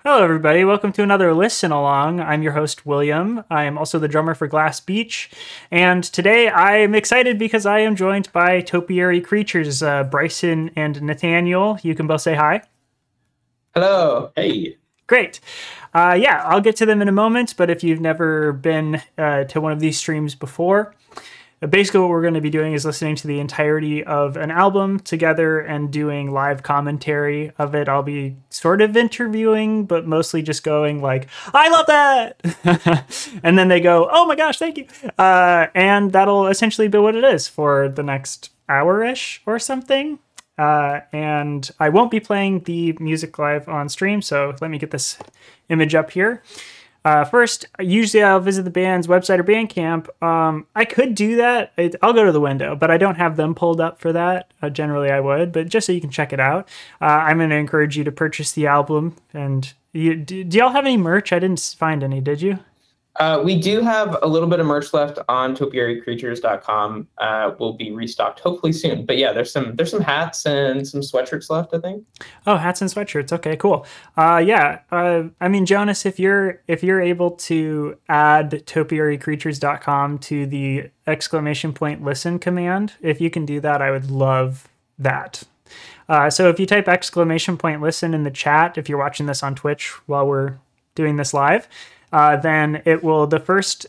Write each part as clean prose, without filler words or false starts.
Hello, everybody. Welcome to another Listen Along. I'm your host, William. I am also the drummer for Glass Beach. And today I'm excited because I am joined by topiary creatures, Bryson and Nathaniel. You can both say hi. Hello. Hey. Great. Yeah, I'll get to them in a moment, but if you've never been to one of these streams before, basically what we're going to be doing is listening to the entirety of an album together and doing live commentary of it. I'll be sort of interviewing, but mostly just going like, I love that! And then they go, oh my gosh, thank you! And that'll essentially be what it is for the next hour-ish or something. And I won't be playing the music live on stream, so let me get this image up here. First, usually I'll visit the band's website or Bandcamp. I could do that. I'll go to the window, but I don't have them pulled up for that. Generally, I would, but just so you can check it out. I'm going to encourage you to purchase the album. And do y'all have any merch? I didn't find any, did you? We do have a little bit of merch left on topiarycreatures.com. We'll be restocked hopefully soon. But yeah, there's some hats and some sweatshirts left, I think. Oh, hats and sweatshirts. Okay, cool. Yeah. I mean, Jonas, if you're able to add topiarycreatures.com to the !listen command, if you can do that, I would love that. So if you type !listen in the chat, if you're watching this on Twitch while we're doing this live, then the first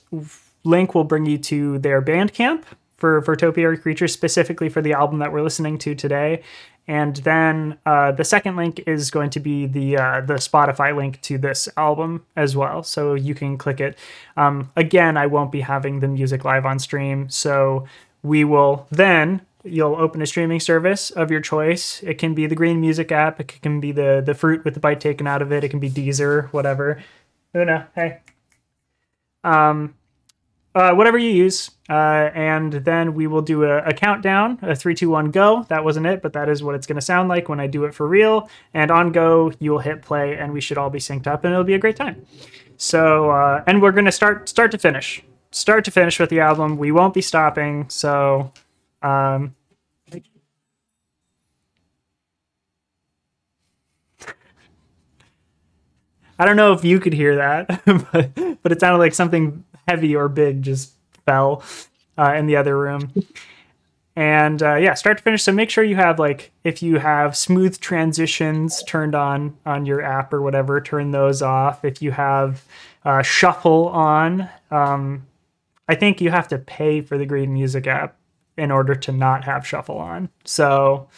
link will bring you to their Bandcamp for topiary creatures, specifically for the album that we're listening to today. And then the second link is going to be the Spotify link to this album as well. So you can click it. Again, I won't be having the music live on stream. So you'll open a streaming service of your choice. It can be the Green Music app. It can be the Fruit with the bite taken out of it. It can be Deezer, whatever. Una, hey. Whatever you use. And then we will do a countdown, a 3, 2, 1, go. That wasn't it, but that is what it's going to sound like when I do it for real. And on go, you will hit play, and we should all be synced up, and it'll be a great time. So, and we're going to start to finish with the album. We won't be stopping, so... I don't know if you could hear that, but it sounded like something heavy or big just fell in the other room. And yeah, start to finish. So make sure you have, like, if you have smooth transitions turned on your app or whatever, turn those off. If you have shuffle on, I think you have to pay for the Green Music app in order to not have shuffle on. So...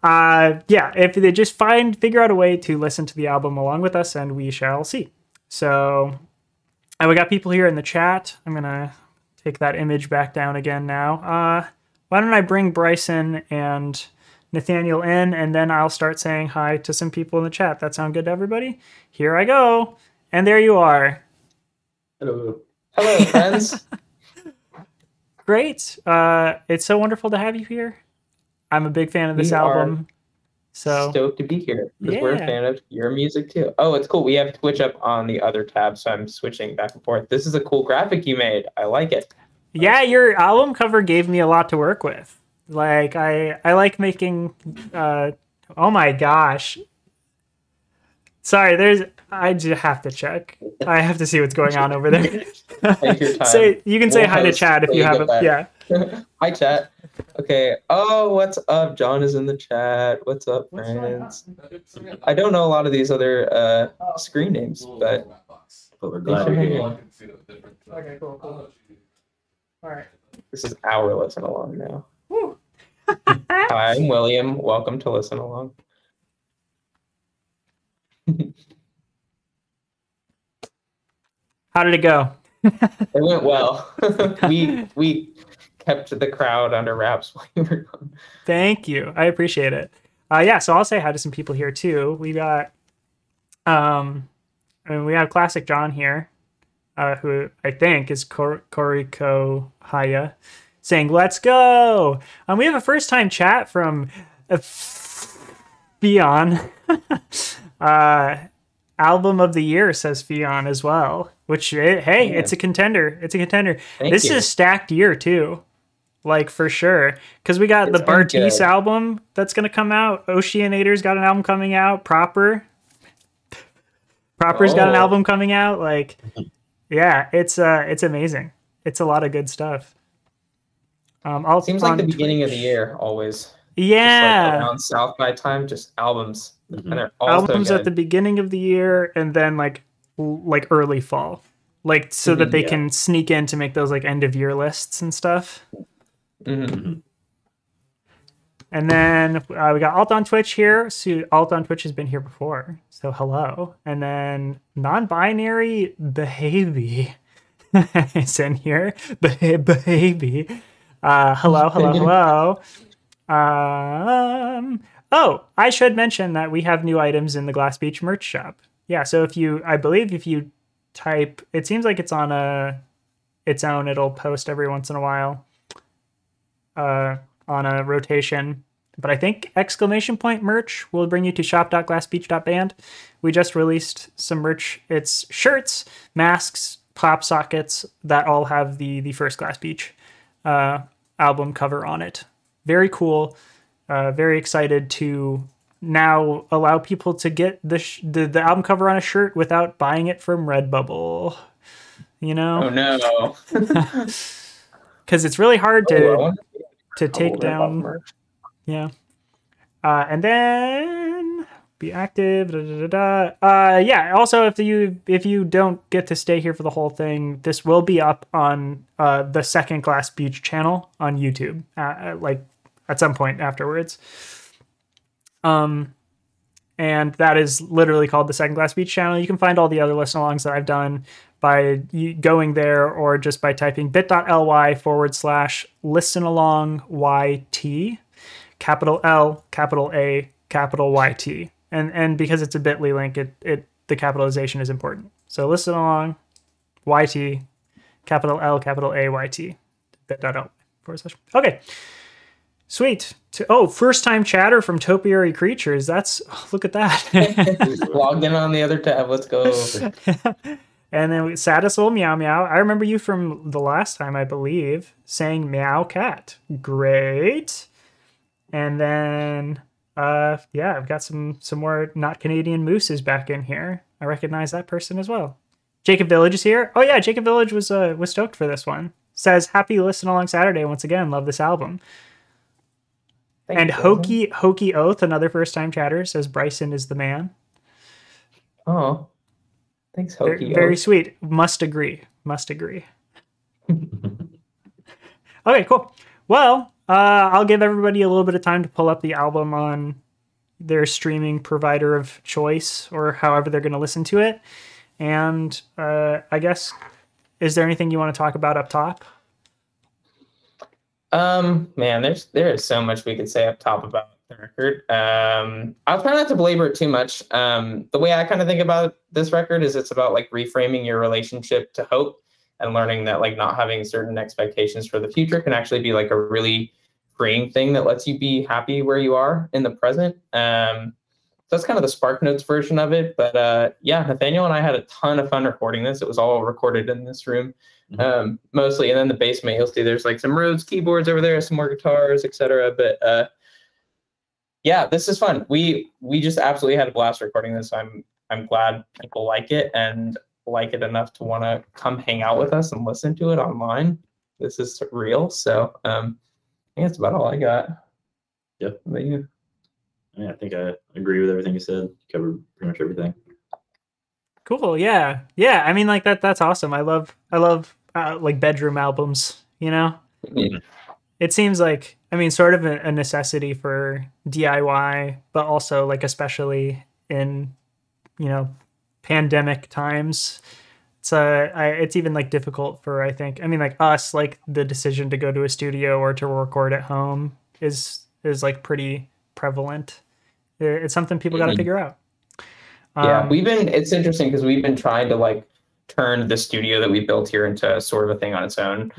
yeah, if they just figure out a way to listen to the album along with us, and we shall see. So, we got people here in the chat. I'm gonna take that image back down again now. Why don't I bring Bryson and Nathaniel in, and then I'll start saying hi to some people in the chat. That sound good to everybody? Here I go, and there you are. Hello. Hello, friends. Great. It's so wonderful to have you here. I'm a big fan of this album. So stoked to be here because we're a fan of your music too. Oh, it's cool. We have Twitch up on the other tab, so I'm switching back and forth. This is a cool graphic you made. I like it. Yeah, your album cover gave me a lot to work with. Like I like making oh my gosh. Sorry, I just have to check. I have to see what's going on over there. Take your time. You can say hi to chat if you haven't. Yeah. Hi, chat. Okay. Oh, what's up? John is in the chat. What's up, friends? I don't know a lot of these other screen names, but we're glad you're here. Okay, cool. All right. This is our Listen Along now. Hi, I'm William. Welcome to Listen Along. How did it go? It went well. we kept the crowd under wraps while you were gone. Thank you. I appreciate it. Yeah, so I'll say hi to some people here too. We got we have Classic John here, who I think is Koriko Haya, saying let's go. We have a first time chat from Fion. Album of the year, says Fion as well, which, hey, it's a contender. It's a contender. This is a stacked year too. Like, for sure. Because we got the Bartiz album that's going to come out. Oceanator's got an album coming out. Proper. Proper's got an Oh. album coming out. Like, yeah, it's amazing. It's a lot of good stuff. Seems like on the beginning of the Twitch. year always. Just like Yeah, around South by time, just albums, and they're all so albums at the good. beginning of the year, and then like early fall, like so that they Yeah. can sneak in to make those like end of year lists and stuff. Mhm. And then we got Alt on Twitch here. So Alt on Twitch has been here before, so hello. And then non-binary behavy is in here. Behavy. Hello. Oh, I should mention that we have new items in the Glass Beach merch shop. Yeah, so if you type, it seems like it's on its own. It'll post every once in a while on a rotation. But I think exclamation point merch will bring you to shop.glassbeach.band. We just released some merch. It's shirts, masks, pop sockets that all have the first Glass Beach album cover on it. Very cool. Very excited to now allow people to get the album cover on a shirt without buying it from Redbubble. You know? Oh no. Because it's really hard to take down. Merch. Yeah. And then be active. Yeah. Also, if you don't get to stay here for the whole thing, this will be up on the second Glass Beach channel on YouTube, like at some point afterwards. And that is literally called the Second Glass Beach channel. You can find all the other listen-alongs that I've done by going there or just by typing bit.ly/listenalongyt, capital L, capital A, capital YT. And because it's a bit.ly link, the capitalization is important. So listen along, YT, capital L, capital A, YT, bit.ly /. Okay. Sweet. First time chatter from Topiary Creatures. Look at that. Logged in on the other tab. Let's go. And then Saddest Old Meow Meow. I remember you from the last time, I believe, saying Meow Cat. Great. And then, I've got some more not Canadian mooses back in here. I recognize that person as well. Jacob Village is here. Oh yeah, Jacob Village was stoked for this one. Says happy listen along Saturday once again. Love this album. And Hokey Oath, another first time chatter, says Bryson is the man. Oh, thanks, Hokey. Very sweet. Must agree. Okay, cool. Well, I'll give everybody a little bit of time to pull up the album on their streaming provider of choice or however they're going to listen to it. And I guess, is there anything you want to talk about up top? Man, there is so much we could say up top about the record. I'll try not to belabor it too much. The way I kind of think about this record is it's about like reframing your relationship to hope and learning that like not having certain expectations for the future can actually be like a really freeing thing that lets you be happy where you are in the present. So that's kind of the Spark Notes version of it. But yeah, Nathaniel and I had a ton of fun recording this. It was all recorded in this room. Mostly, and then the basement you'll see there's like some Rhodes keyboards over there, some more guitars, etc. But yeah, this is fun. We just absolutely had a blast recording this. I'm glad people like it and like it enough to want to come hang out with us and listen to it online. This is real. So I think that's about all I got. Yep. But you? Yeah, I think I agree with everything you said. Covered pretty much everything. Cool. Yeah. I mean, like that's awesome. I love like bedroom albums. You know, Yeah. It seems like, I mean, sort of a necessity for DIY, but also like especially in pandemic times. It's even like difficult for, I think, I mean, like us, like the decision to go to a studio or to record at home is like pretty prevalent. It's something people got to figure out. Yeah, it's interesting because we've been trying to like turn the studio that we built here into sort of a thing on its own.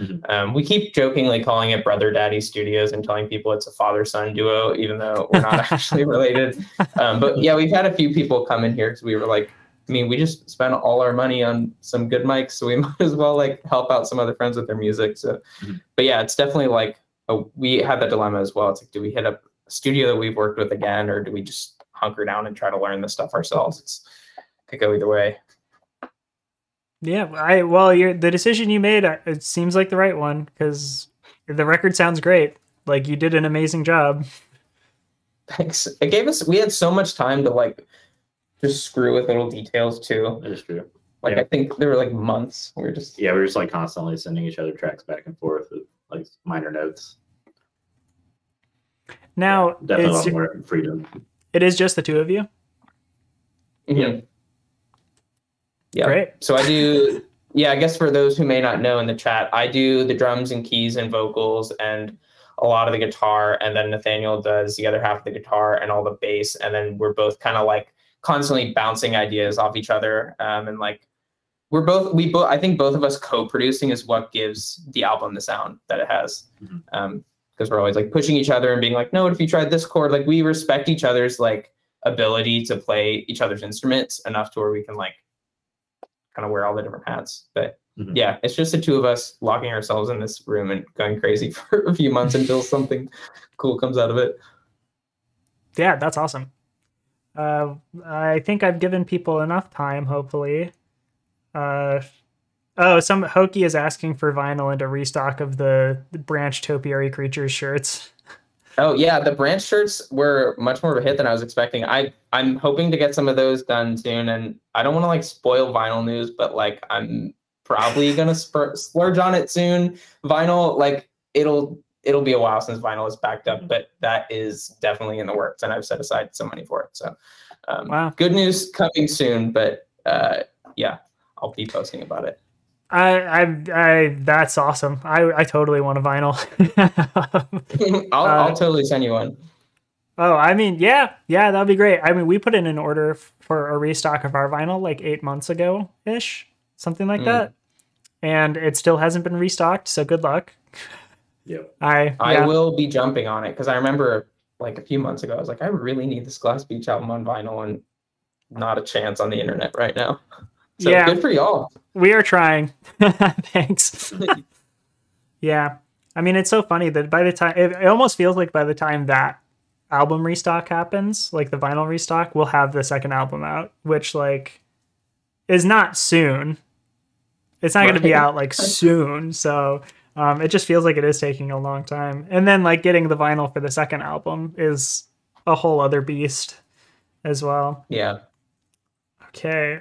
We keep jokingly calling it Brother Daddy Studios and telling people it's a father-son duo, even though we're not actually related. But yeah, we've had a few people come in here because we were like, I mean, we just spent all our money on some good mics, so we might as well like help out some other friends with their music. So, but yeah, it's definitely like we had that dilemma as well. It's like, do we hit up a studio that we've worked with again, or do we just hunker down and try to learn this stuff ourselves? could go either way. Yeah, the decision you made, it seems like the right one, because the record sounds great. Like, you did an amazing job. Thanks. We had so much time to like just screw with little details too. That is true. Like, Yeah. I think there were like months. We were just like constantly sending each other tracks back and forth with like minor notes. Now, Definitely a lot more freedom. It is just the two of you? Mm-hmm. Yeah. Great. So I do, I guess for those who may not know in the chat, I do the drums and keys and vocals and a lot of the guitar, and then Nathaniel does the other half of the guitar and all the bass, and then we're both kind of like constantly bouncing ideas off each other, and like I think both of us co-producing is what gives the album the sound that it has. Because we're always like pushing each other and being like, no, what if you tried this chord? Like, we respect each other's like ability to play each other's instruments enough to where we can like kind of wear all the different hats. But yeah, it's just the two of us locking ourselves in this room and going crazy for a few months until something cool comes out of it. Yeah, that's awesome. I think I've given people enough time, hopefully. Some Hokie is asking for vinyl and a restock of the Branch Topiary Creatures shirts. Oh yeah, the Branch shirts were much more of a hit than I was expecting. I'm hoping to get some of those done soon, and I don't want to like spoil vinyl news, but like I'm probably gonna splurge on it soon. Vinyl, like it'll be a while since vinyl is backed up, but that is definitely in the works, and I've set aside some money for it. So wow. Good news coming soon, but yeah, I'll be posting about it. That's awesome. I totally want a vinyl. I'll totally send you one. Oh, I mean, yeah, that'd be great. I mean, we put in an order for a restock of our vinyl like 8 months ago ish, something like that, and it still hasn't been restocked. So good luck. Yep. I will be jumping on it, because I remember like a few months ago I was like, I really need this Glass Beach album on vinyl, and not a chance on the internet right now. So yeah, good for y'all. We are trying. Thanks. Yeah. I mean, it's so funny that by the time, it almost feels like by the time that album restock happens, like the vinyl restock, we'll have the second album out, which like is not soon. It's not going to be out like soon. So it just feels like it is taking a long time. And then like getting the vinyl for the second album is a whole other beast as well. Yeah. Okay.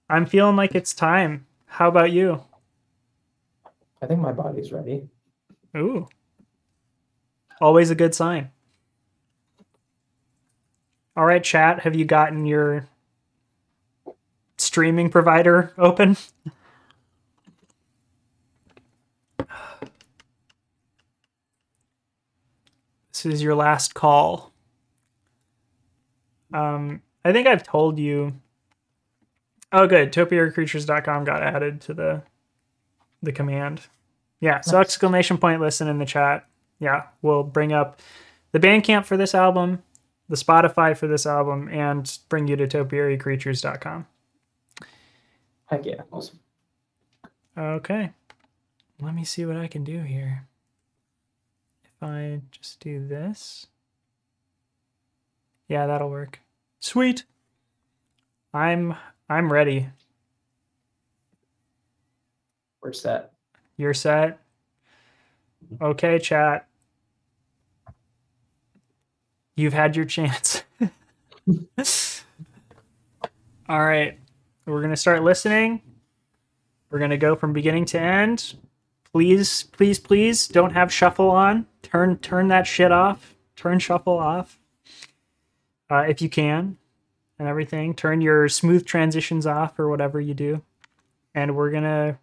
I'm feeling like it's time. How about you? I think my body's ready. Ooh. Always a good sign. All right, chat. Have you gotten your streaming provider open? This is your last call. I think I've told you. Oh, good. topiarycreatures.com got added to the command. Yeah, so nice. Exclamation point listen in the chat. Yeah, we'll bring up the Bandcamp for this album, the Spotify for this album, and bring you to topiarycreatures.com. Heck yeah, awesome. Okay. Let me see what I can do here. If I just do this. Yeah, that'll work. Sweet. I'm ready. We're set. You're set? Okay, chat. You've had your chance. All right. We're going to start listening. We're going to go from beginning to end. Please, please, please don't have shuffle on. Turn that shit off. Turn shuffle off. If you can. And everything. Turn your smooth transitions off or whatever you do. And we're going to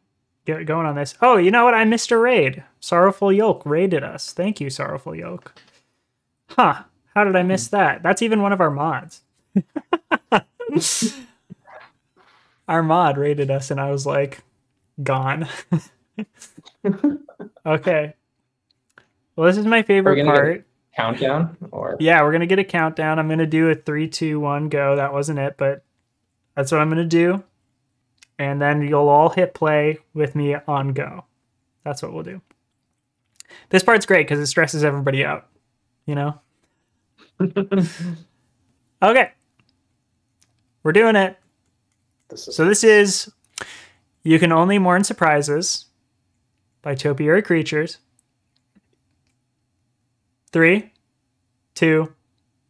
get going on this. Oh, you know what? I missed a raid. Sorrowful Yolk raided us. Thank you, Sorrowful Yolk. Huh. How did I miss that? That's even one of our mods. Our mod raided us and I was like, gone. Okay. Well, this is my favorite part. Countdown? Or yeah, we're going to get a countdown. I'm going to do a 3, 2, 1, go. That wasn't it, but that's what I'm going to do. And then you'll all hit play with me on go. That's what we'll do. This part's great because it stresses everybody out, you know? Okay. We're doing it. So This is You Can Only Mourn Surprises by Topiary Creatures. 3, 2,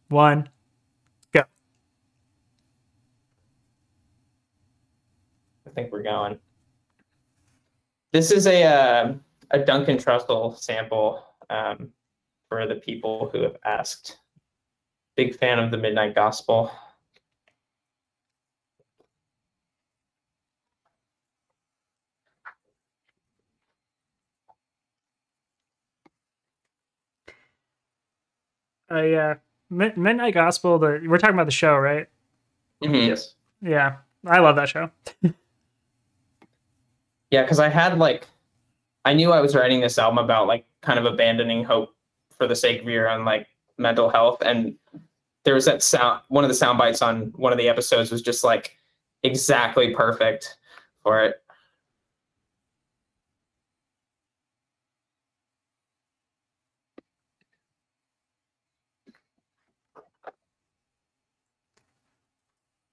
1, go. I think we're going. This is a Duncan Trussell sample for the people who have asked. Big fan of the Midnight Gospel. Midnight Gospel, we're talking about the show, right? Mhm. yes. Yeah, I love that show. Yeah, because I knew I was writing this album about like kind of abandoning hope for the sake of your own like mental health, and there was that sound. One of the sound bites on one of the episodes was just like exactly perfect for it.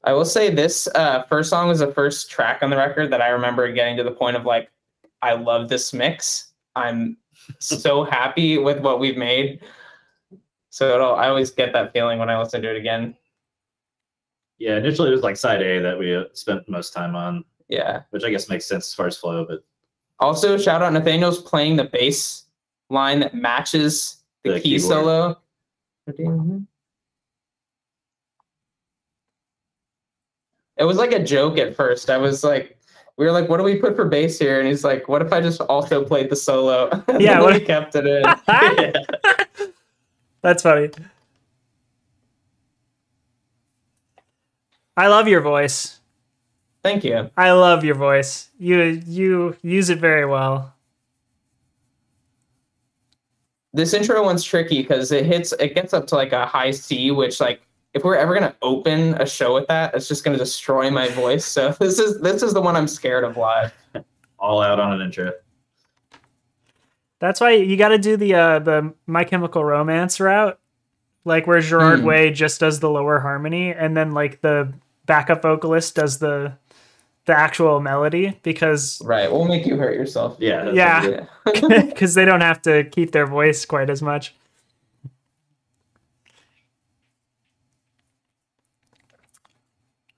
I will say this first song was the first track on the record that I remember getting to the point of like, I love this mix. I'm so happy with what we've made. So I always get that feeling when I listen to it again. Yeah, initially it was like side A that we spent most time on. Yeah. Which I guess makes sense as far as flow, but also shout out Nathaniel's playing the bass line that matches the key keyboard solo. It was like a joke at first. We were like, what do we put for bass here? And he's like, what if I just also played the solo? Yeah, we kept it in. yeah. That's funny. I love your voice. Thank you. I love your voice. You use it very well. This intro one's tricky because it gets up to like a high C, which like if we're ever gonna open a show with that, it's just gonna destroy my voice. So this is the one I'm scared of live. All out on an intro. That's why you got to do the My Chemical Romance route, like where Gerard Way just does the lower harmony, and then like the backup vocalist does the actual melody, because right, we'll make you hurt yourself. Yeah. Yeah, because they don't have to keep their voice quite as much.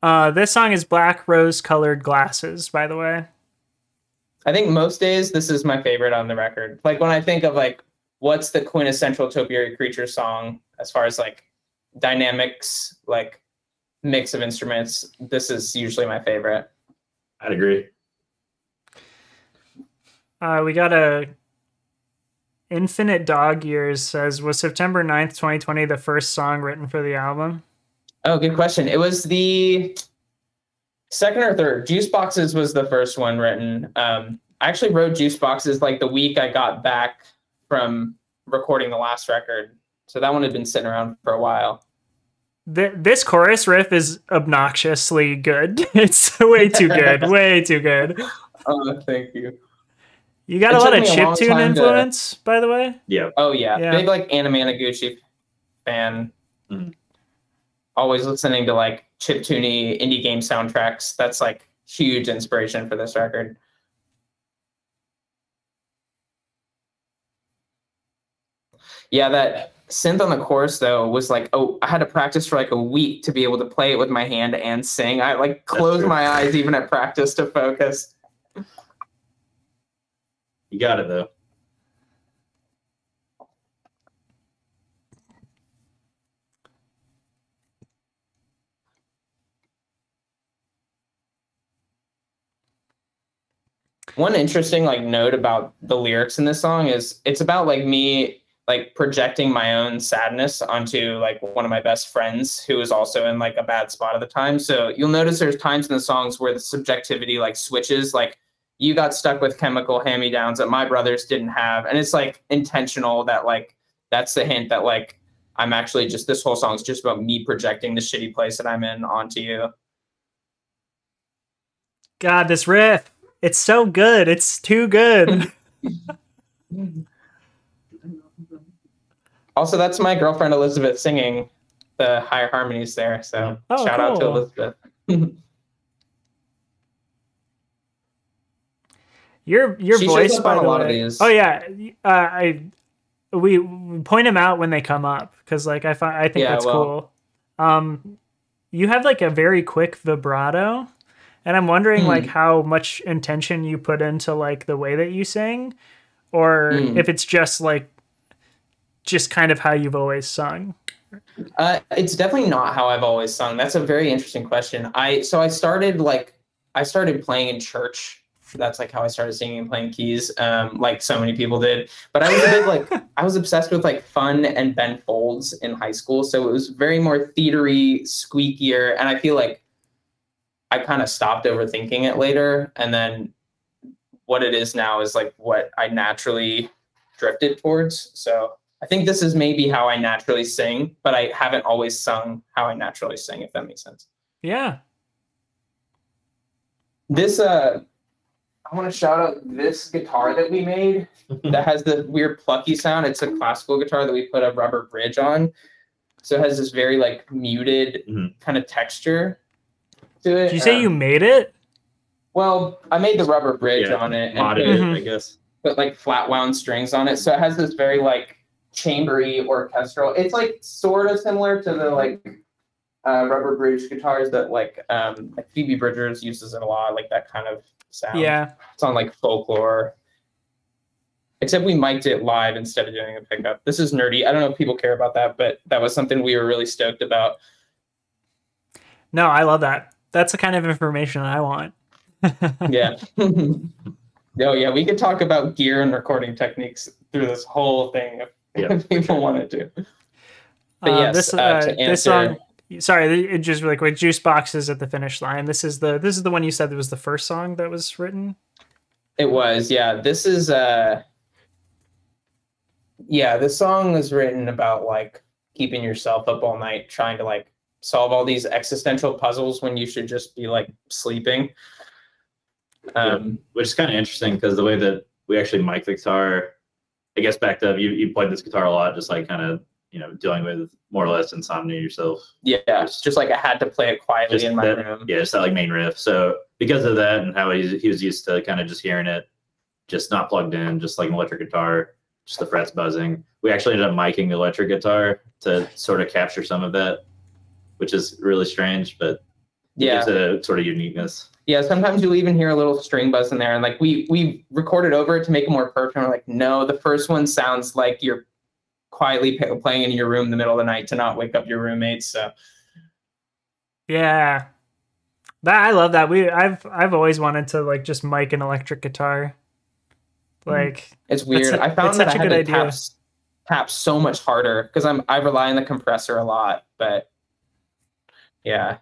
This song is Black Rose Colored Glasses, by the way. I think most days this is my favorite on the record. Like when I think of like what's the quintessential Topiary Creature song as far as like dynamics, like mix of instruments, this is usually my favorite. I'd agree. We got a Infinite Dog Years says, was September 9th, 2020 the first song written for the album? Oh, good question. It was the second or third. Juice Boxes was the first one written. I actually wrote Juice Boxes like the week I got back from recording the last record. So that one had been sitting around for a while. This chorus riff is obnoxiously good. It's way too good. Way too good. Oh, thank you. You got a lot of chiptune influence, by the way? Yeah. Oh, yeah. Big like Anna Managuchi fan. Mm-hmm. Always listening to like chiptuney indie game soundtracks. That's like huge inspiration for this record. Yeah, that synth on the chorus though was like, oh, I had to practice for like a week to be able to play it with my hand and sing. I like closed my eyes even at practice to focus. You got it though. One interesting like note about the lyrics in this song is it's about like me like projecting my own sadness onto like one of my best friends who was also in like a bad spot at the time. So you'll notice there's times in the songs where the subjectivity like switches, like you got stuck with chemical hand-me-downs that my brothers didn't have. And it's like intentional that like, that's the hint that like, I'm actually just, this whole song is just about me projecting the shitty place that I'm in onto you. God, this riff, it's so good. It's too good. Also, that's my girlfriend Elizabeth singing the higher harmonies there. So shout out to Elizabeth. Your She voice, shows up by on a the lot of way. these. Oh yeah, we point them out when they come up because like I think Yeah, that's well. cool. You have like a very quick vibrato, and I'm wondering like Hmm. how much intention you put into like the way that you sing, or Hmm. if it's just kind of how you've always sung. It's definitely not how I've always sung. That's a very interesting question. I started playing in church. That's like how I started singing and playing keys, like so many people did. But I was a bit like I was obsessed with like fun and Ben Folds in high school, so it was very more theatery, squeakier, and I feel like I kind of stopped overthinking it later, and then what it is now is like what I naturally drifted towards. So I think this is maybe how I naturally sing, but I haven't always sung how I naturally sing, if that makes sense. Yeah. This I want to shout out this guitar that we made that has the weird plucky sound. It's a classical guitar that we put a rubber bridge on. So it has this very like muted kind of texture to it. Did you say you made it? Well, I made the rubber bridge on it and modded it, I guess. put like flat wound strings on it. So it has this very like chambery orchestral. It's like sort of similar to the like rubber bridge guitars that like Phoebe Bridgers uses it a lot, like that kind of sound. Yeah. It's on like Folklore. Except we mic'd it live instead of doing a pickup. This is nerdy. I don't know if people care about that, but that was something we were really stoked about. No, I love that. That's the kind of information I want. Yeah. Oh yeah, we could talk about gear and recording techniques through this whole thing if people wanted to. But yes, to answer, this song. Sorry, it just really quick. Juice Box is at the finish line. This is the one you said that was the first song that was written. It was, yeah. This is this song was written about like keeping yourself up all night, trying to like solve all these existential puzzles when you should just be like sleeping. Which is kind of interesting because the way that we actually mic the guitar, I guess back to you played this guitar a lot, just like kind of dealing with more or less insomnia yourself. Yeah, just like I had to play it quietly in my room. Yeah, just that like main riff. So because of that and how he was used to kind of just hearing it, just not plugged in, just like an electric guitar, just the frets buzzing. We actually ended up miking the electric guitar to sort of capture some of that, which is really strange, but it gives it a sort of uniqueness. Yeah, sometimes you'll even hear a little string buzz in there, and like we recorded over it to make it more perfect. And we're like, no, the first one sounds like you're quietly playing in your room in the middle of the night to not wake up your roommates. So yeah, I love that. I've always wanted to like just mic an electric guitar. Like it's weird. I found that I had to tap so much harder because I rely on the compressor a lot, but yeah.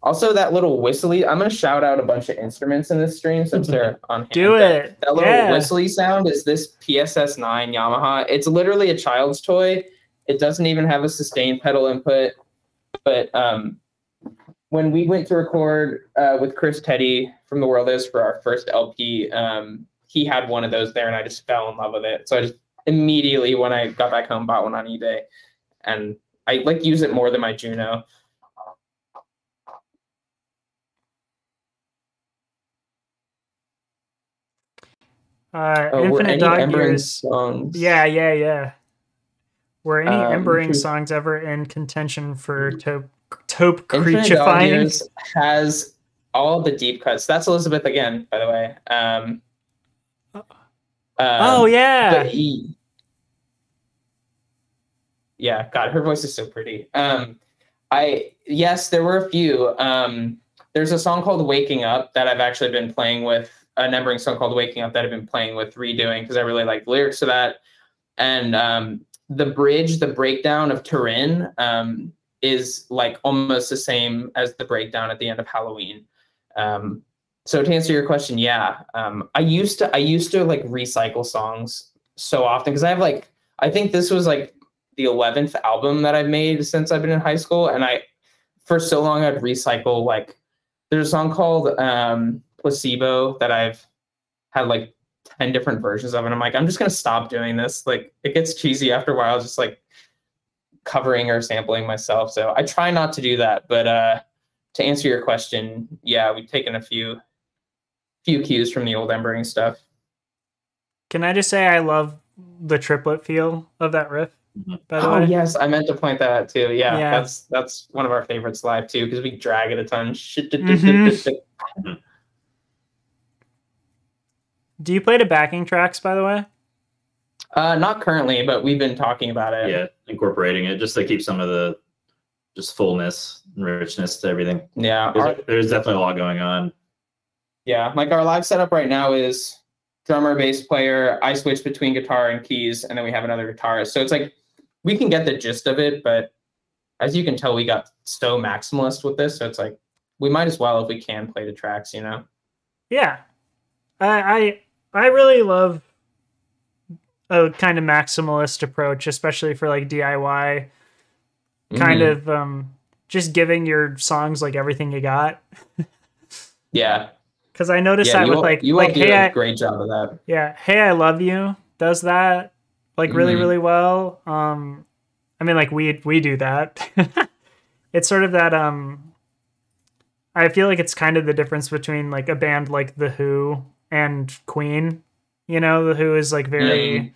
Also, that little whistly, I'm going to shout out a bunch of instruments in this stream since they're on hand. Do it. That little whistly sound is this PSS9 Yamaha. It's literally a child's toy. It doesn't even have a sustain pedal input. But when we went to record with Chris Teddy from The World Is for our first LP, he had one of those there, and I just fell in love with it. So I just immediately, when I got back home, bought one on eBay. And I like use it more than my Juno. Infinite Dog Years songs. Yeah. Were any Embering songs ever in contention for taupe creaturifying? Has all the deep cuts. That's Elizabeth again, by the way. Oh yeah. Yeah, God, her voice is so pretty. Yes, there were a few. There's a song called Waking Up that I've actually been playing with. A Embering song called Waking Up that I've been playing with, redoing because I really like the lyrics to that. And the bridge, the breakdown of Turin is like almost the same as the breakdown at the end of Halloween. So to answer your question, yeah, I used to like recycle songs so often because I think this was like the 11th album that I've made since I've been in high school, and for so long I'd recycle like there's a song called Placebo that I've had like 10 different versions of, and I'm like, I'm just gonna stop doing this. Like it gets cheesy after a while, just like covering or sampling myself. So I try not to do that, but to answer your question, yeah, we've taken a few cues from the old Embering stuff. Can I just say I love the triplet feel of that riff? By the Oh way, yes, I meant to point that out too. Yeah, Yeah. that's one of our favorites live too, because we drag it a ton. Do you play to backing tracks, by the way? Not currently, but we've been talking about it. Yeah, incorporating it just to keep some of the just fullness and richness to everything. Yeah, There's definitely a lot going on. yeah. Like our live setup right now is drummer, bass player. I switch between guitar and keys, and then we have another guitarist. So it's like we can get the gist of it, but as you can tell, we got so maximalist with this. So it's like we might as well, if we can, play the tracks. You know? Yeah, I really love a kind of maximalist approach, especially for like DIY. Kind of just giving your songs like everything you got. Yeah. Because I noticed that with like do a great job of that. Yeah, Hey I Love You does that like really really well. I mean, like we do that. It's sort of that I feel like it's kind of the difference between like a band like The Who and Queen. You know, The Who is like very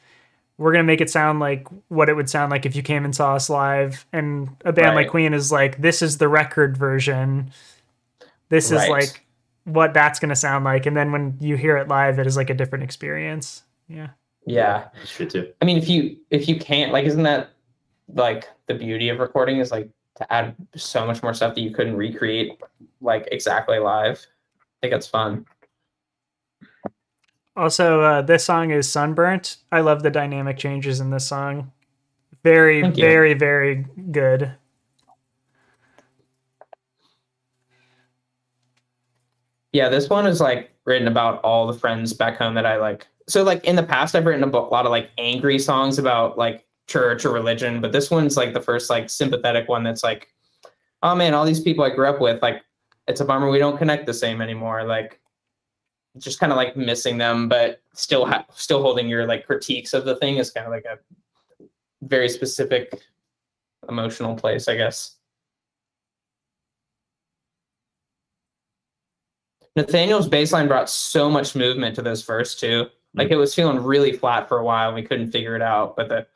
we're gonna make it sound like what it would sound like if you came and saw us live, and a band like Queen is like, this is the record version. This is like what that's gonna sound like, and then when you hear it live, it is like a different experience. Yeah. That's true too. I mean, if you can't, like, isn't that like the beauty of recording, is like to add so much more stuff that you couldn't recreate like exactly live. I think it's fun. Also, this song is Sunburnt. I love the dynamic changes in this song. Very, very, very good. Yeah, this one is like written about all the friends back home that I like. So like in the past, I've written a lot of like angry songs about like church or religion, but this one's like the first like sympathetic one that's like, oh man, all these people I grew up with, like, it's a bummer we don't connect the same anymore. Like, just kind of like missing them, but still holding your like critiques of the thing is kind of like a very specific emotional place, I guess. Nathaniel's bass line brought so much movement to this verse too. Like it was feeling really flat for a while and we couldn't figure it out, but the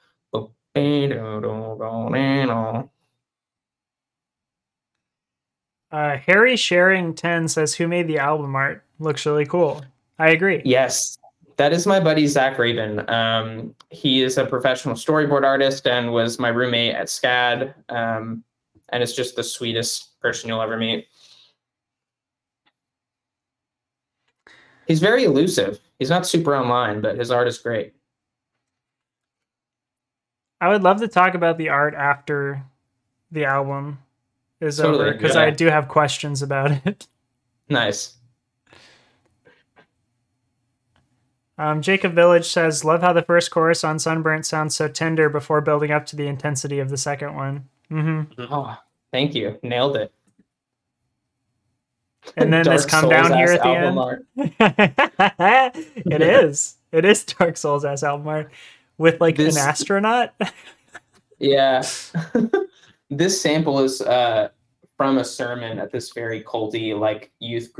Harry Sharing 10 says, who made the album art? Looks really cool. I agree. Yes, that is my buddy Zach Raven. He is a professional storyboard artist and was my roommate at SCAD, and it's just the sweetest person you'll ever meet. He's very elusive. He's not super online, but his art is great. I would love to talk about the art after the album is over, because I do have questions about it. Nice. Jacob Village says, love how the first chorus on Sunburnt sounds so tender before building up to the intensity of the second one. Oh, thank you. Nailed it. And then this come down here at the end. It is. It is Dark Souls ass album art with like an astronaut. Yeah. This sample is from a sermon at this very culty like youth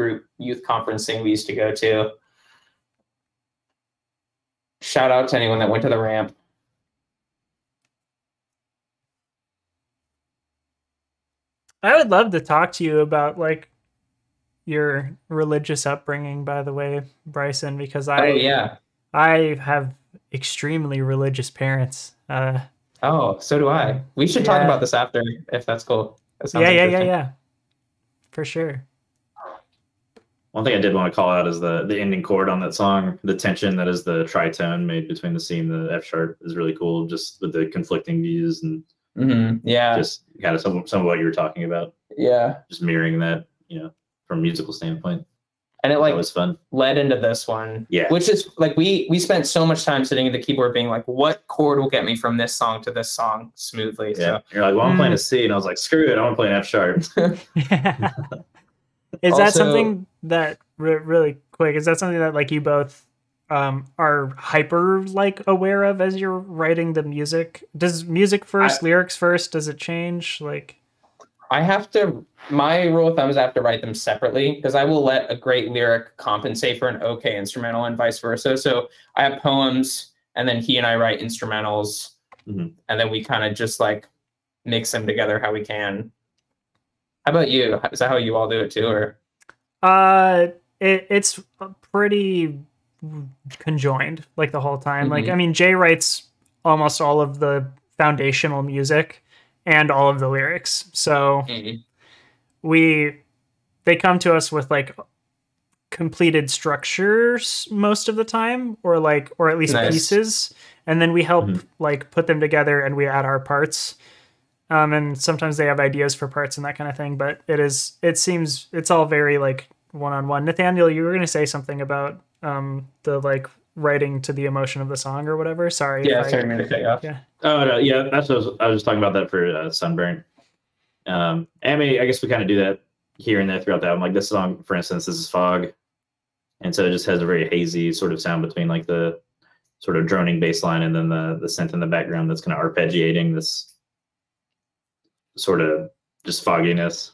conference thing we used to go to. Shout out to anyone that went to the ramp. I would love to talk to you about like your religious upbringing, by the way, Bryson, because I have extremely religious parents. Oh, so do I. We should talk about this after, if that's cool. That sounds yeah. For sure. One thing I did want to call out is the ending chord on that song. The tension that is the tritone made between the C and the F sharp is really cool, just with the conflicting views and just kind of some of what you were talking about. Yeah. Just mirroring that, you know, from a musical standpoint. And it like was fun. Led into this one. Yeah. Which is like we spent so much time sitting at the keyboard being like, what chord will get me from this song to this song smoothly? Yeah. So you're like, well, I'm playing a C, and I was like, screw it, I want to play an F sharp. Is that something that really quick? Is that something that like you both are hyper like aware of as you're writing the music? Does music first, lyrics first? Does it change? Like, I have to. My rule of thumb is I have to write them separately because I will let a great lyric compensate for an okay instrumental and vice versa. So I have poems, and then he and I write instrumentals, and then we kind of just like mix them together how we can. How about you? Is that how you all do it too, or? It's pretty conjoined like the whole time. Like, Mhm. I mean, Jay writes almost all of the foundational music and all of the lyrics. So Mhm. they come to us with like completed structures most of the time, or at least Nice. pieces, and then we help Mhm. like put them together and we add our parts. And sometimes they have ideas for parts and that kind of thing, but it seems it's all very like one-on-one. Nathaniel, you were going to say something about the like writing to the emotion of the song or whatever. Sorry. Yeah, if I- sorry to cut you off. Yeah. Oh no, yeah, that's what I was just talking about that for Sunburn. I mean, I guess we kind of do that here and there throughout the album. Like this song, for instance, this is Fog, and so it just has a very hazy sort of sound between like the sort of droning bass line and then the synth in the background that's kind of arpeggiating this sort of just fogginess.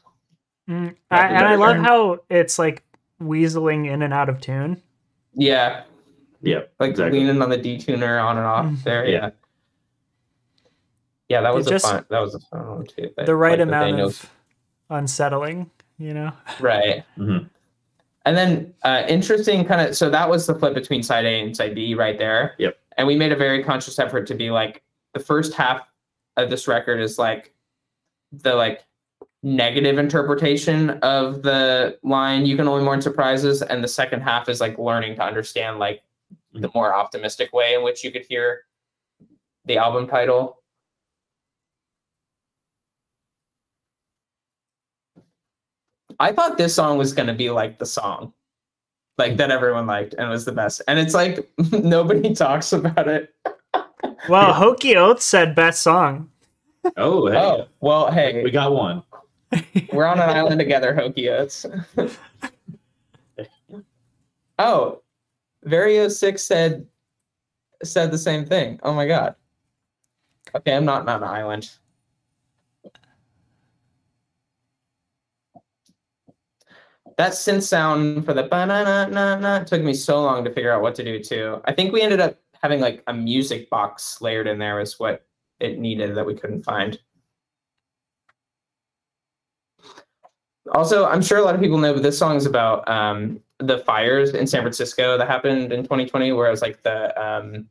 And I love how it's like weaseling in and out of tune. Yeah, Yeah, like exactly. leaning on the detuner on and off there. Yeah. Yeah, that was a fun one too. The right amount of unsettling, you know? Right. Mhm. And then interesting kind of, so that was the flip between side A and side B right there. Yep. And we made a very conscious effort to be like, the first half of this record is like the like negative interpretation of the line, you can only mourn surprises. And the second half is like learning to understand like the more optimistic way in which you could hear the album title. I thought this song was going to be like the song like that everyone liked and was the best. And it's like nobody talks about it. Well, Hokey Oates said best song. Oh, hey. Oh, well, hey, We got one. we're on an island together, Hokey Oates. Oh, Vario6 said the same thing. Oh my god. Okay, I'm not on an island. That synth sound for the ba-na-na-na-na took me so long to figure out what to do too. I think we ended up having like a music box layered in there was what it needed that we couldn't find. Also, I'm sure a lot of people know, but this song is about the fires in San Francisco that happened in 2020, where it was like the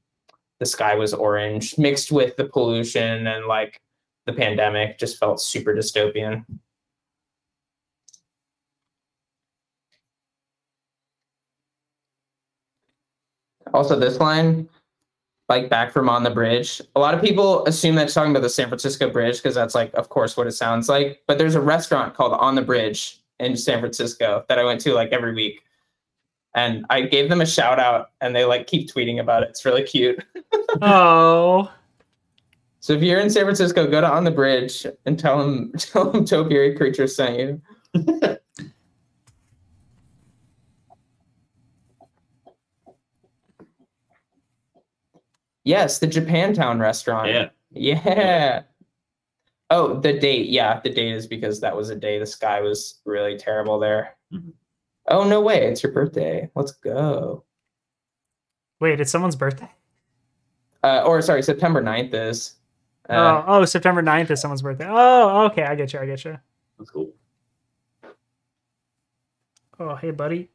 sky was orange mixed with the pollution and like the pandemic. Just felt super dystopian. Also, this line, like back from On the Bridge. A lot of people assume that's talking about the San Francisco Bridge because that's like, of course, what it sounds like. But there's a restaurant called On the Bridge in San Francisco that I went to like every week. And I gave them a shout out and they like keep tweeting about it. It's really cute. Oh. So if you're in San Francisco, go to On the Bridge and tell them Topiary Creatures sent you. Yes, the Japantown restaurant. Yeah. Yeah. Oh, the date. Yeah, the date is because that was a day the sky was really terrible there. Mm-hmm. Oh, no way. It's your birthday. Let's go. Wait, it's someone's birthday? Or sorry, September 9th is. September 9th is someone's birthday. Oh, okay. I get you. That's cool. Oh, hey, buddy.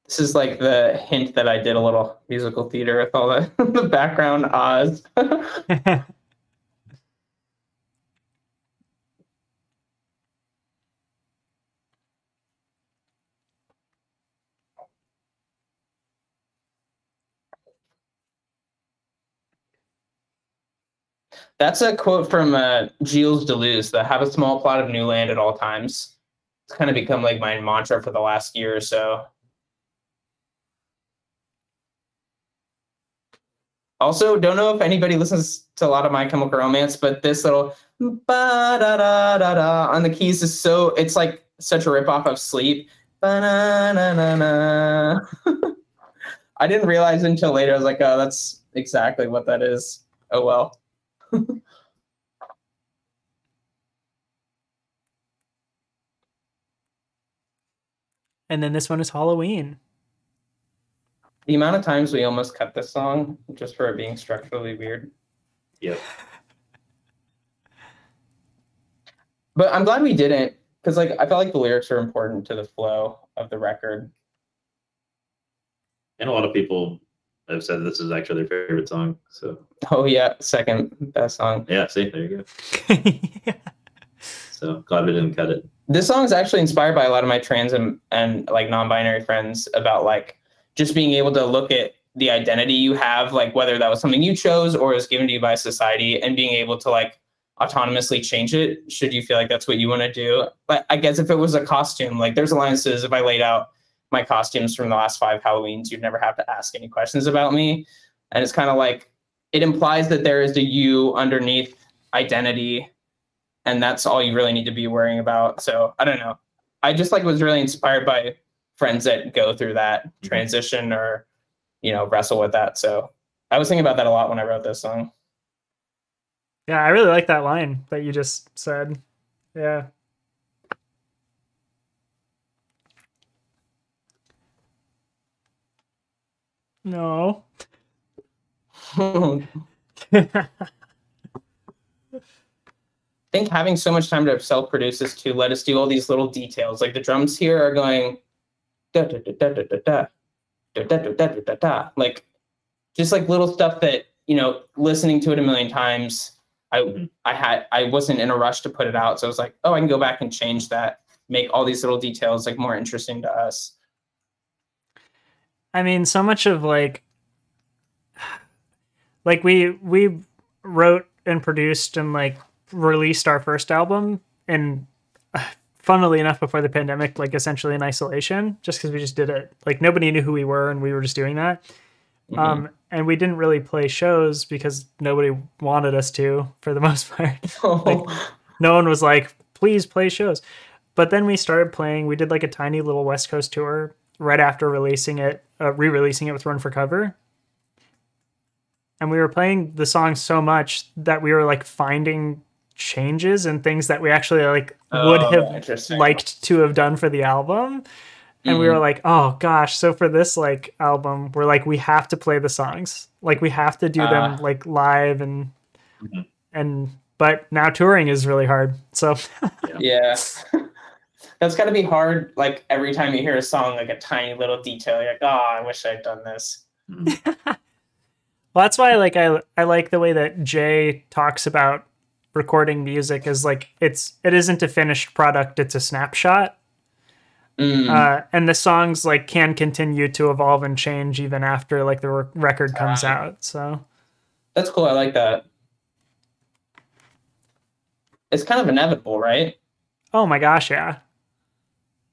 This is like the hint that I did a little musical theater with all the background Oz. That's a quote from Gilles Deleuze, that have a small plot of new land at all times. It's kind of become like my mantra for the last year or so. Also, don't know if anybody listens to a lot of My Chemical Romance, but this little ba-da-da-da-da on the keys is so, it's like such a ripoff of Sleep. Ba-na-na-na-na. I didn't realize until later. I was like, oh, that's exactly what that is. Oh, well. And then this one is Halloween. The amount of times we almost cut this song just for it being structurally weird. Yep. But I'm glad we didn't, because like I felt like the lyrics are important to the flow of the record. And a lot of people have said this is actually their favorite song. So. Oh yeah, second best song. Yeah, see, there you go. Yeah. So glad we didn't cut it. This song is actually inspired by a lot of my trans and like non-binary friends about like just being able to look at the identity you have, like whether that was something you chose or was given to you by society, and being able to like autonomously change it should you feel like that's what you want to do. But I guess if it was a costume, like there's a line that says if I laid out my costumes from the last 5 Halloweens, you'd never have to ask any questions about me. And it's kind of like it implies that there is a you underneath identity, and that's all you really need to be worrying about. So I don't know. I just like was really inspired by friends that go through that transition or, you know, wrestle with that. So I was thinking about that a lot when I wrote this song. Yeah, I really like that line that you just said. Yeah. No. I think having so much time to self-produce this too let us do all these little details. Like the drums here are going da da da da da da da da da da da da da, like just like little stuff that, you know, listening to it a million times, I wasn't in a rush to put it out, so I was like, oh, I can go back and change that, make all these little details like more interesting to us. I mean, so much of like we wrote and produced and like released our first album, and funnily enough before the pandemic, like essentially in isolation, just because we just did it, like nobody knew who we were and we were just doing that. And we didn't really play shows because nobody wanted us to, for the most part. Like, no one was like, please play shows. But then we started playing. We did like a tiny little West Coast tour right after releasing it, re-releasing it with Run for Cover. And we were playing the song so much that we were like finding changes and things that we actually like would have liked to have done for the album. And we were like, oh gosh, so for this like album, we're like, we have to play the songs. Like we have to do them like live but now touring is really hard. So yeah. That's gotta be hard. Like every time you hear a song, like a tiny little detail, you're like, oh, I wish I'd done this. Well, that's why like I like the way that Jay talks about recording music is like it isn't a finished product, it's a snapshot. And the songs like can continue to evolve and change even after like the record comes out. So that's cool. I like that. It's kind of inevitable, right? Oh my gosh, yeah.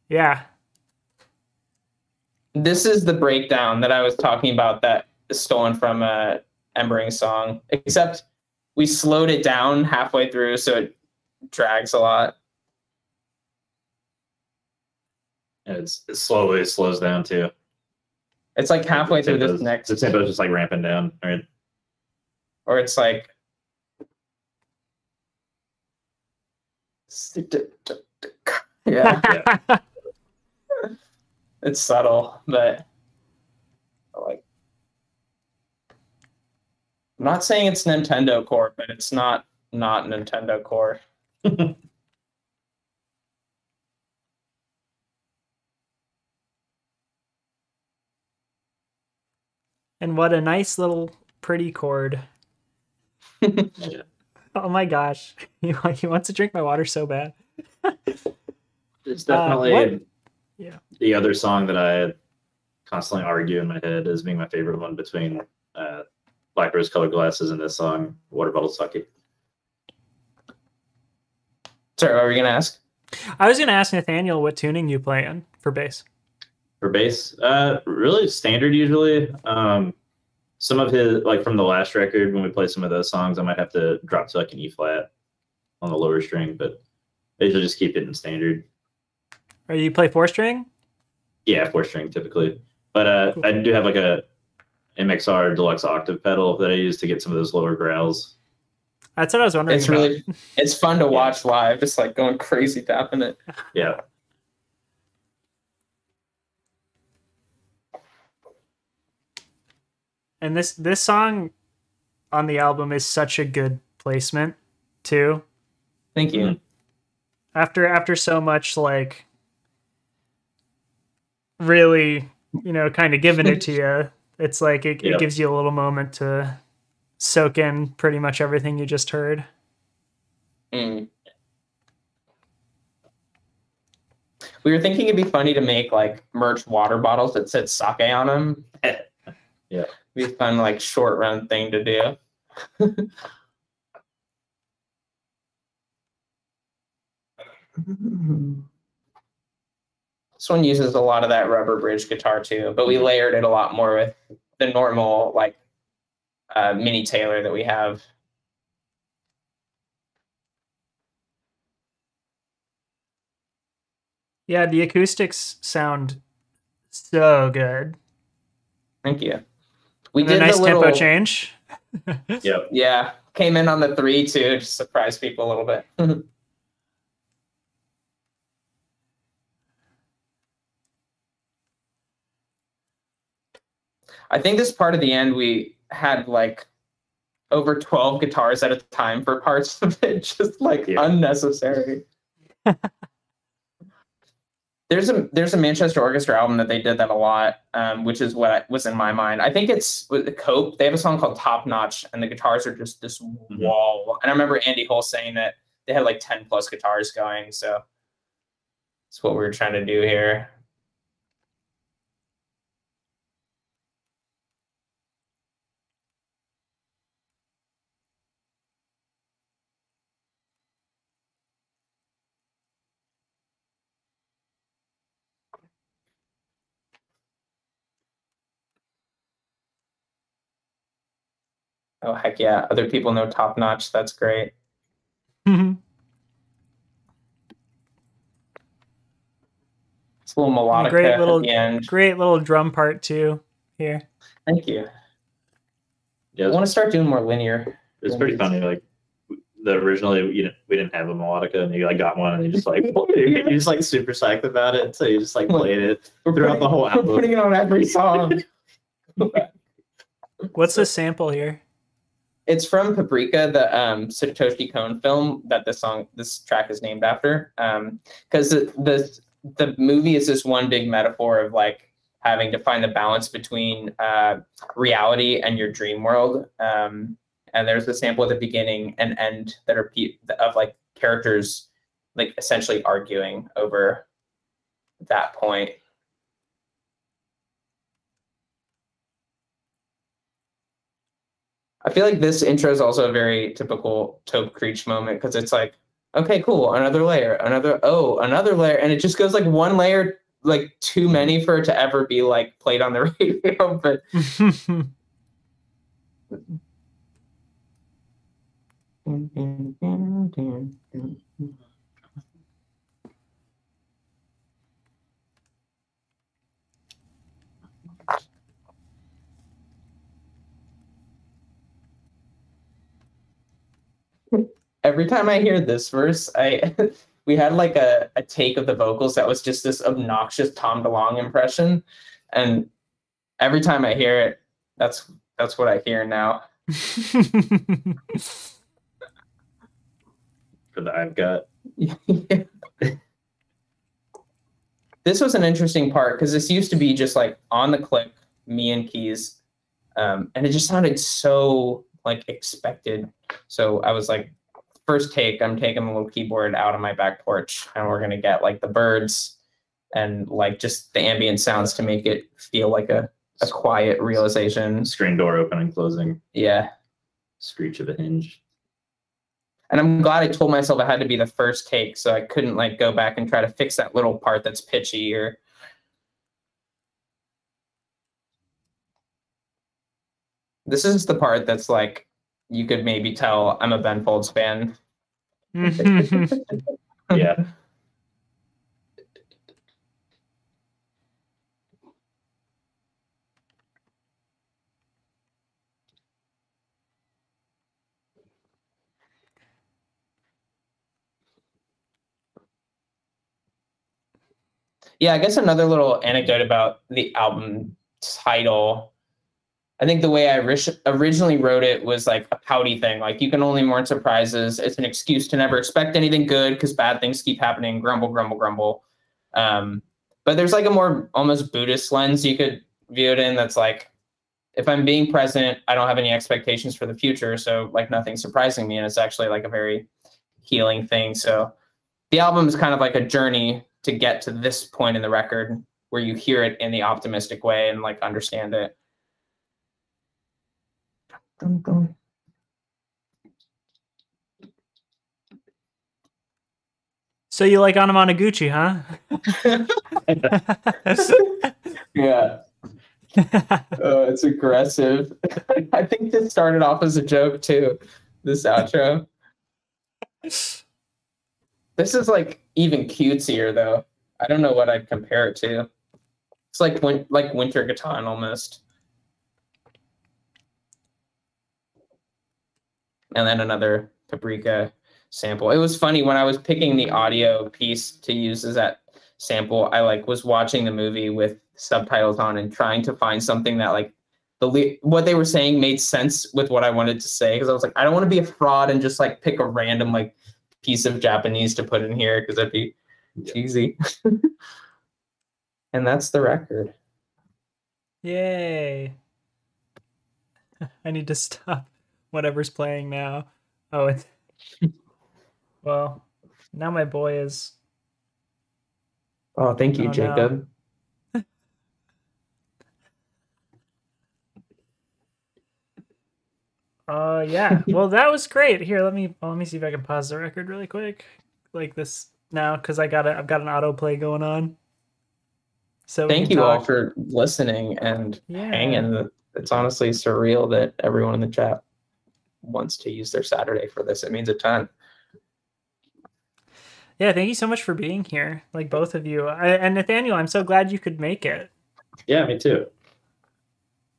Yeah. This is the breakdown that I was talking about that is stolen from Embering's song, except we slowed it down halfway through, so it drags a lot. And it slowly slows down too. It's like halfway through this next. The tempo's just like ramping down, right? Or it's like. Yeah. It's subtle, but like. I'm not saying it's Nintendo core, but it's not Nintendo core. And what a nice little pretty chord. Yeah. Oh my gosh. He wants to drink my water so bad. It's definitely yeah. The other song that I constantly argue in my head as being my favorite one between Black Rose Colored Glasses and this song, Water Bottle Sucky. Sorry, what were you going to ask? I was going to ask Nathaniel what tuning you play in for bass. For bass, really standard usually. Some of his, like from the last record, when we play some of those songs, I might have to drop to like an E flat on the lower string, but I usually just keep it in standard. Or you play 4-string? Yeah, 4-string typically. But Cool. I do have like a MXR Deluxe Octave pedal that I use to get some of those lower growls. That's what I was wondering. It's about. really, it's fun to watch live, just like going crazy tapping it. Yeah. And this song on the album is such a good placement too. Thank you. Mhm. After so much like really, kind of giving it to you, it's like it Yep. gives you a little moment to soak in pretty much everything you just heard. Mm. We were thinking it'd be funny to make like merch water bottles that said sake on them. Yeah. Be a fun like short run thing to do. This one uses a lot of that rubber bridge guitar too, but we layered it a lot more with the normal like mini Taylor that we have. Yeah, the acoustics sound so good. Thank you. We And did a nice the little tempo change. Yep. Yeah, came in on the 3 too, just surprise people a little bit. I think this part of the end we had like over 12 guitars at a time for parts of it, just like unnecessary. There's a Manchester Orchestra album that they did that a lot, which is what was in my mind. I think it's with the Cope. They have a song called Top Notch, and the guitars are just this wall. And I remember Andy Hull saying that they had like 10 plus guitars going. So that's what we were trying to do here. Oh, heck yeah. Other people know Top Notch. That's great. It's a little melodic at the end. Great little drum part too here. Thank you. Yeah, I want to start doing more linear. It's pretty funny. Like originally, we didn't have a melodica, and you like got one, and you just like you just like super psyched about it, so you just like played it throughout the whole album. We're putting it on every song. What's the sample here? It's from Paprika, the Satoshi Kon film that this track is named after. Because the movie is this one big metaphor of like having to find the balance between reality and your dream world. And there's a sample at the beginning and end that are of like characters like essentially arguing over that point. I feel like this intro is also a very typical Taupe Creech moment because it's like, okay, cool, another layer, another layer, and it just goes like one layer like too many for it to ever be like played on the radio. But every time I hear this verse, we had like a take of the vocals that was just this obnoxious Tom DeLonge impression, and every time I hear it, that's what I hear now. For the I've got. This was an interesting part because this used to be just like on the click, me and keys, and it just sounded so like expected. So I was like, first take, I'm taking the little keyboard out on my back porch, and we're gonna get like the birds and like just the ambient sounds to make it feel like a quiet realization. Screen door open and closing. Yeah. Screech of a hinge. And I'm glad I told myself it had to be the first take, so I couldn't like go back and try to fix that little part that's pitchy or. This is the part that's like, you could maybe tell I'm a Ben Folds fan. Yeah. Yeah, I guess another little anecdote about the album title. I think the way I originally wrote it was like a pouty thing. Like, you can only mourn surprises. It's an excuse to never expect anything good because bad things keep happening. Grumble, grumble, grumble. But there's like a more almost Buddhist lens you could view it in. That's like, if I'm being present, I don't have any expectations for the future. So like nothing's surprising me. And it's actually like a very healing thing. So the album is kind of like a journey to get to this point in the record where you hear it in the optimistic way and like understand it. So you like Anamanaguchi, huh? Yeah. Oh, it's aggressive. I think this started off as a joke too, this outro. This is like even cutesier though. I don't know what I'd compare it to. It's like Winter Gatan almost. And then another Paprika sample. It was funny when I was picking the audio piece to use as that sample. I like was watching the movie with subtitles on and trying to find something that like what they were saying made sense with what I wanted to say, because I was like, I don't want to be a fraud and just like pick a random like piece of Japanese to put in here because that'd be cheesy. And that's the record. Yay. I need to stop whatever's playing now. Oh, it's well, now my boy is. Oh, thank you, Jacob. Yeah. Well, that was great. Here, let me see if I can pause the record really quick, like this now, because I've got an autoplay going on. So thank you all for listening and hanging. It's honestly surreal that everyone in the chat wants to use their Saturday for this. It means a ton. Yeah, thank you so much for being here, like both of you. And Nathaniel, I'm so glad you could make it. Yeah, me too.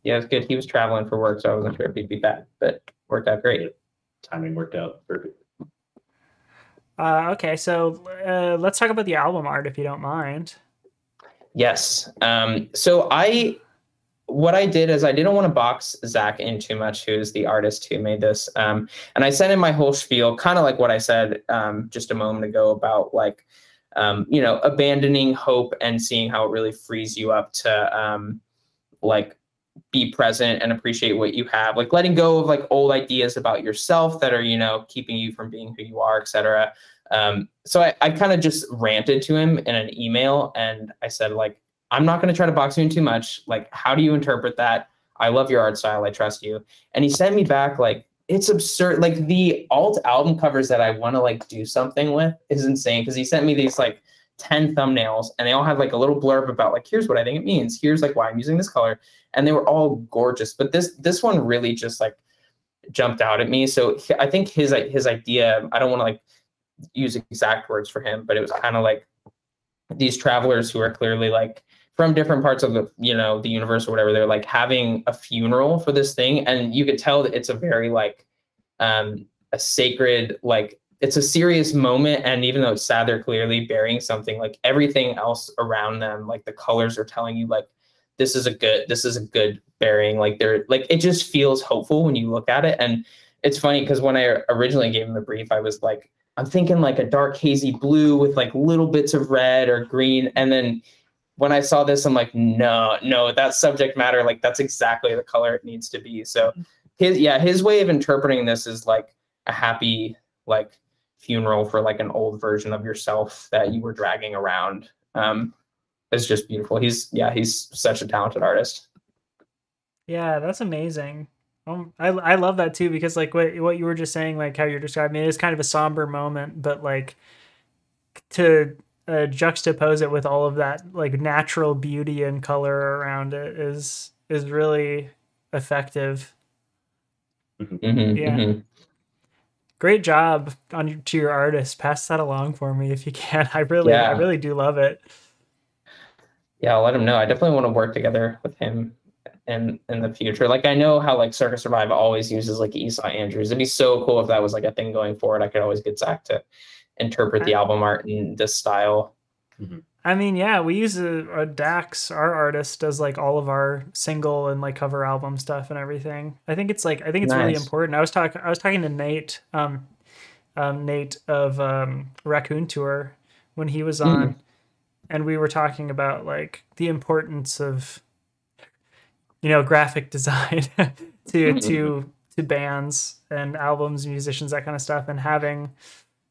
Yeah, it's good. He was traveling for work, so I wasn't sure if he'd be back, but worked out great. Timing worked out perfect. Okay, so let's talk about the album art, if you don't mind. Yes. So what I did is I didn't want to box Zach in too much, who's the artist who made this. And I sent in my whole spiel, kind of like what I said just a moment ago about like, abandoning hope and seeing how it really frees you up to like be present and appreciate what you have, like letting go of like old ideas about yourself that are, keeping you from being who you are, etc. So I kind of just ranted to him in an email, and I said, like, I'm not going to try to box you in too much. Like, how do you interpret that? I love your art style. I trust you. And he sent me back, like, it's absurd. Like, the alt album covers that I want to, like, do something with is insane. Because he sent me these, like, 10 thumbnails, and they all had, like, a little blurb about, like, here's what I think it means. Here's, like, why I'm using this color. And they were all gorgeous. But this one really just, like, jumped out at me. So I think his idea, I don't want to, like, use exact words for him, but it was kind of like these travelers who are clearly, like, from different parts of the, the universe or whatever, they're like having a funeral for this thing. And you could tell that it's a very like a sacred, like it's a serious moment. And even though it's sad, they're clearly burying something. Like everything else around them, like the colors are telling you like, this is a good burying. Like they're like, it just feels hopeful when you look at it. And it's funny because when I originally gave him the brief, I was like, I'm thinking like a dark hazy blue with like little bits of red or green. And then when I saw this, I'm like, no, that subject matter, like that's exactly the color it needs to be. So his way of interpreting this is like a happy, like funeral for like an old version of yourself that you were dragging around. It's just beautiful. He's such a talented artist. Yeah, that's amazing. I love that too, because like what you were just saying, like how you're describing it is kind of a somber moment, but like to juxtapose it with all of that like natural beauty and color around it is really effective. Mm-hmm, yeah. Mm-hmm. Great job to your artist. Pass that along for me if you can. I really do love it. Yeah, I'll let him know. I definitely want to work together with him in the future. Like I know how like Circus Survive always uses like Esau Andrews. It'd be so cool if that was like a thing going forward. I could always get Zach to interpret the album art in this style. Mm-hmm. I mean, yeah, we use a Dax. Our artist does like all of our single and like cover album stuff and everything. I think it's really Nice. important. I was talking to Nate, Nate of Raccoon Tour when he was Mm. on, and we were talking about like the importance of graphic design to bands and albums, musicians, that kind of stuff, and having.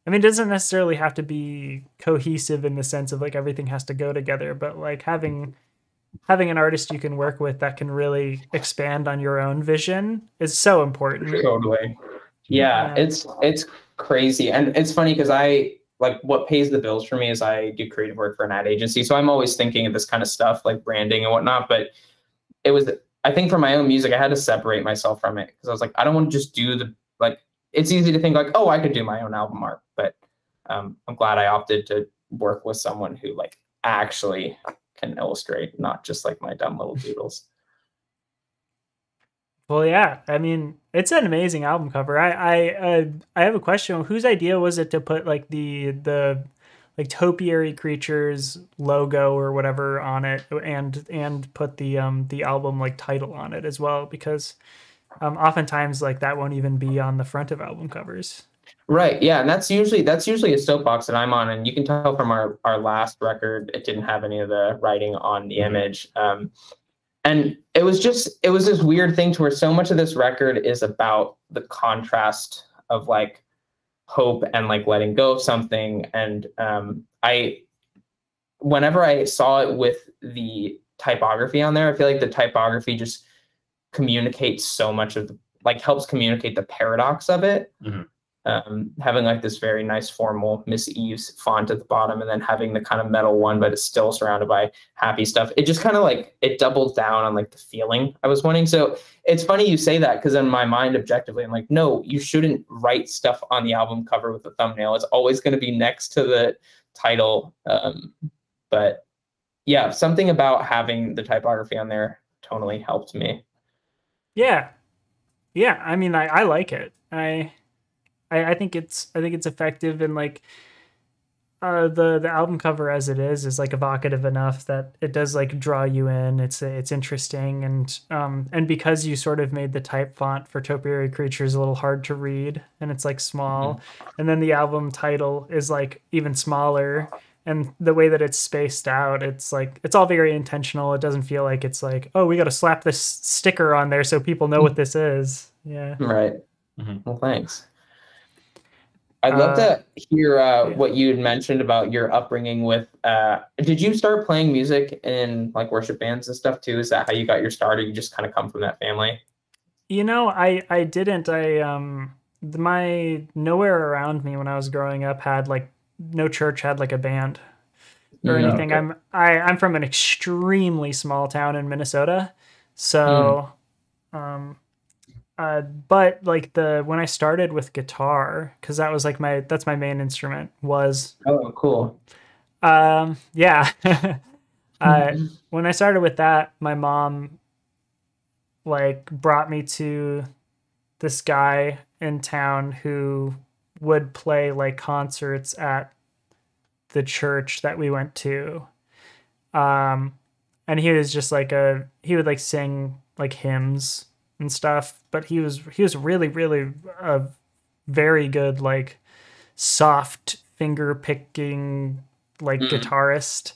I mean, it doesn't necessarily have to be cohesive in the sense of like everything has to go together, but like having an artist you can work with that can really expand on your own vision is so important. Totally. Yeah, Yeah. it's crazy. And it's funny because I like what pays the bills for me is I do creative work for an ad agency. So I'm always thinking of this kind of stuff like branding and whatnot. But it was, I think for my own music, I had to separate myself from it because I was like, I don't want to just do the like, it's easy to think like, oh, I could do my own album art. But I'm glad I opted to work with someone who like actually can illustrate, not just like my dumb little doodles. Well, yeah. I mean, it's an amazing album cover. I have a question. Whose idea was it to put like the like topiary creatures logo or whatever on it, and put the album like title on it as well? Because oftentimes like that won't even be on the front of album covers. Right. Yeah. And that's usually a soapbox that I'm on. And you can tell from our last record, it didn't have any of the writing on the image. And it was this weird thing to where so much of this record is about the contrast of like hope and like letting go of something. And whenever I saw it with the typography on there, I feel like the typography just communicates so much of the, like helps communicate the paradox of it. Having like this very nice formal Miss Eve's font at the bottom and then having the kind of metal one, but it's still surrounded by happy stuff. It just kind of like, it doubles down on like the feeling I was wanting. So it's funny you say that because in my mind, objectively, I'm like, no, you shouldn't write stuff on the album cover with the thumbnail. It's always going to be next to the title. But yeah, something about having the typography on there totally helped me. Yeah. Yeah. I mean, I like it. I think it's effective, and like the album cover as it is like evocative enough that it does like draw you in. It's interesting, and because you sort of made the type font for Topiary Creatures a little hard to read, and it's like small, and then the album title is like even smaller, and the way that it's spaced out, it's like it's all very intentional. It doesn't feel like it's like, oh, we got to slap this sticker on there so people know what this is. Yeah. Right. Well, thanks. I'd love to hear what you had mentioned about your upbringing with, did you start playing music in like worship bands and stuff too? Is that how you got your start, or you just kind of come from that family? I didn't. My nowhere around me when I was growing up had like no church had like a band or anything. Okay. I'm from an extremely small town in Minnesota. So but like when I started with guitar, because that was like that's my main instrument was Oh, cool. yeah. When I started with that, my mom like brought me to this guy in town who would play like concerts at the church that we went to. And he was just like he would like sing like hymns and stuff, but he was really, really a very good, like soft finger picking, like guitarist.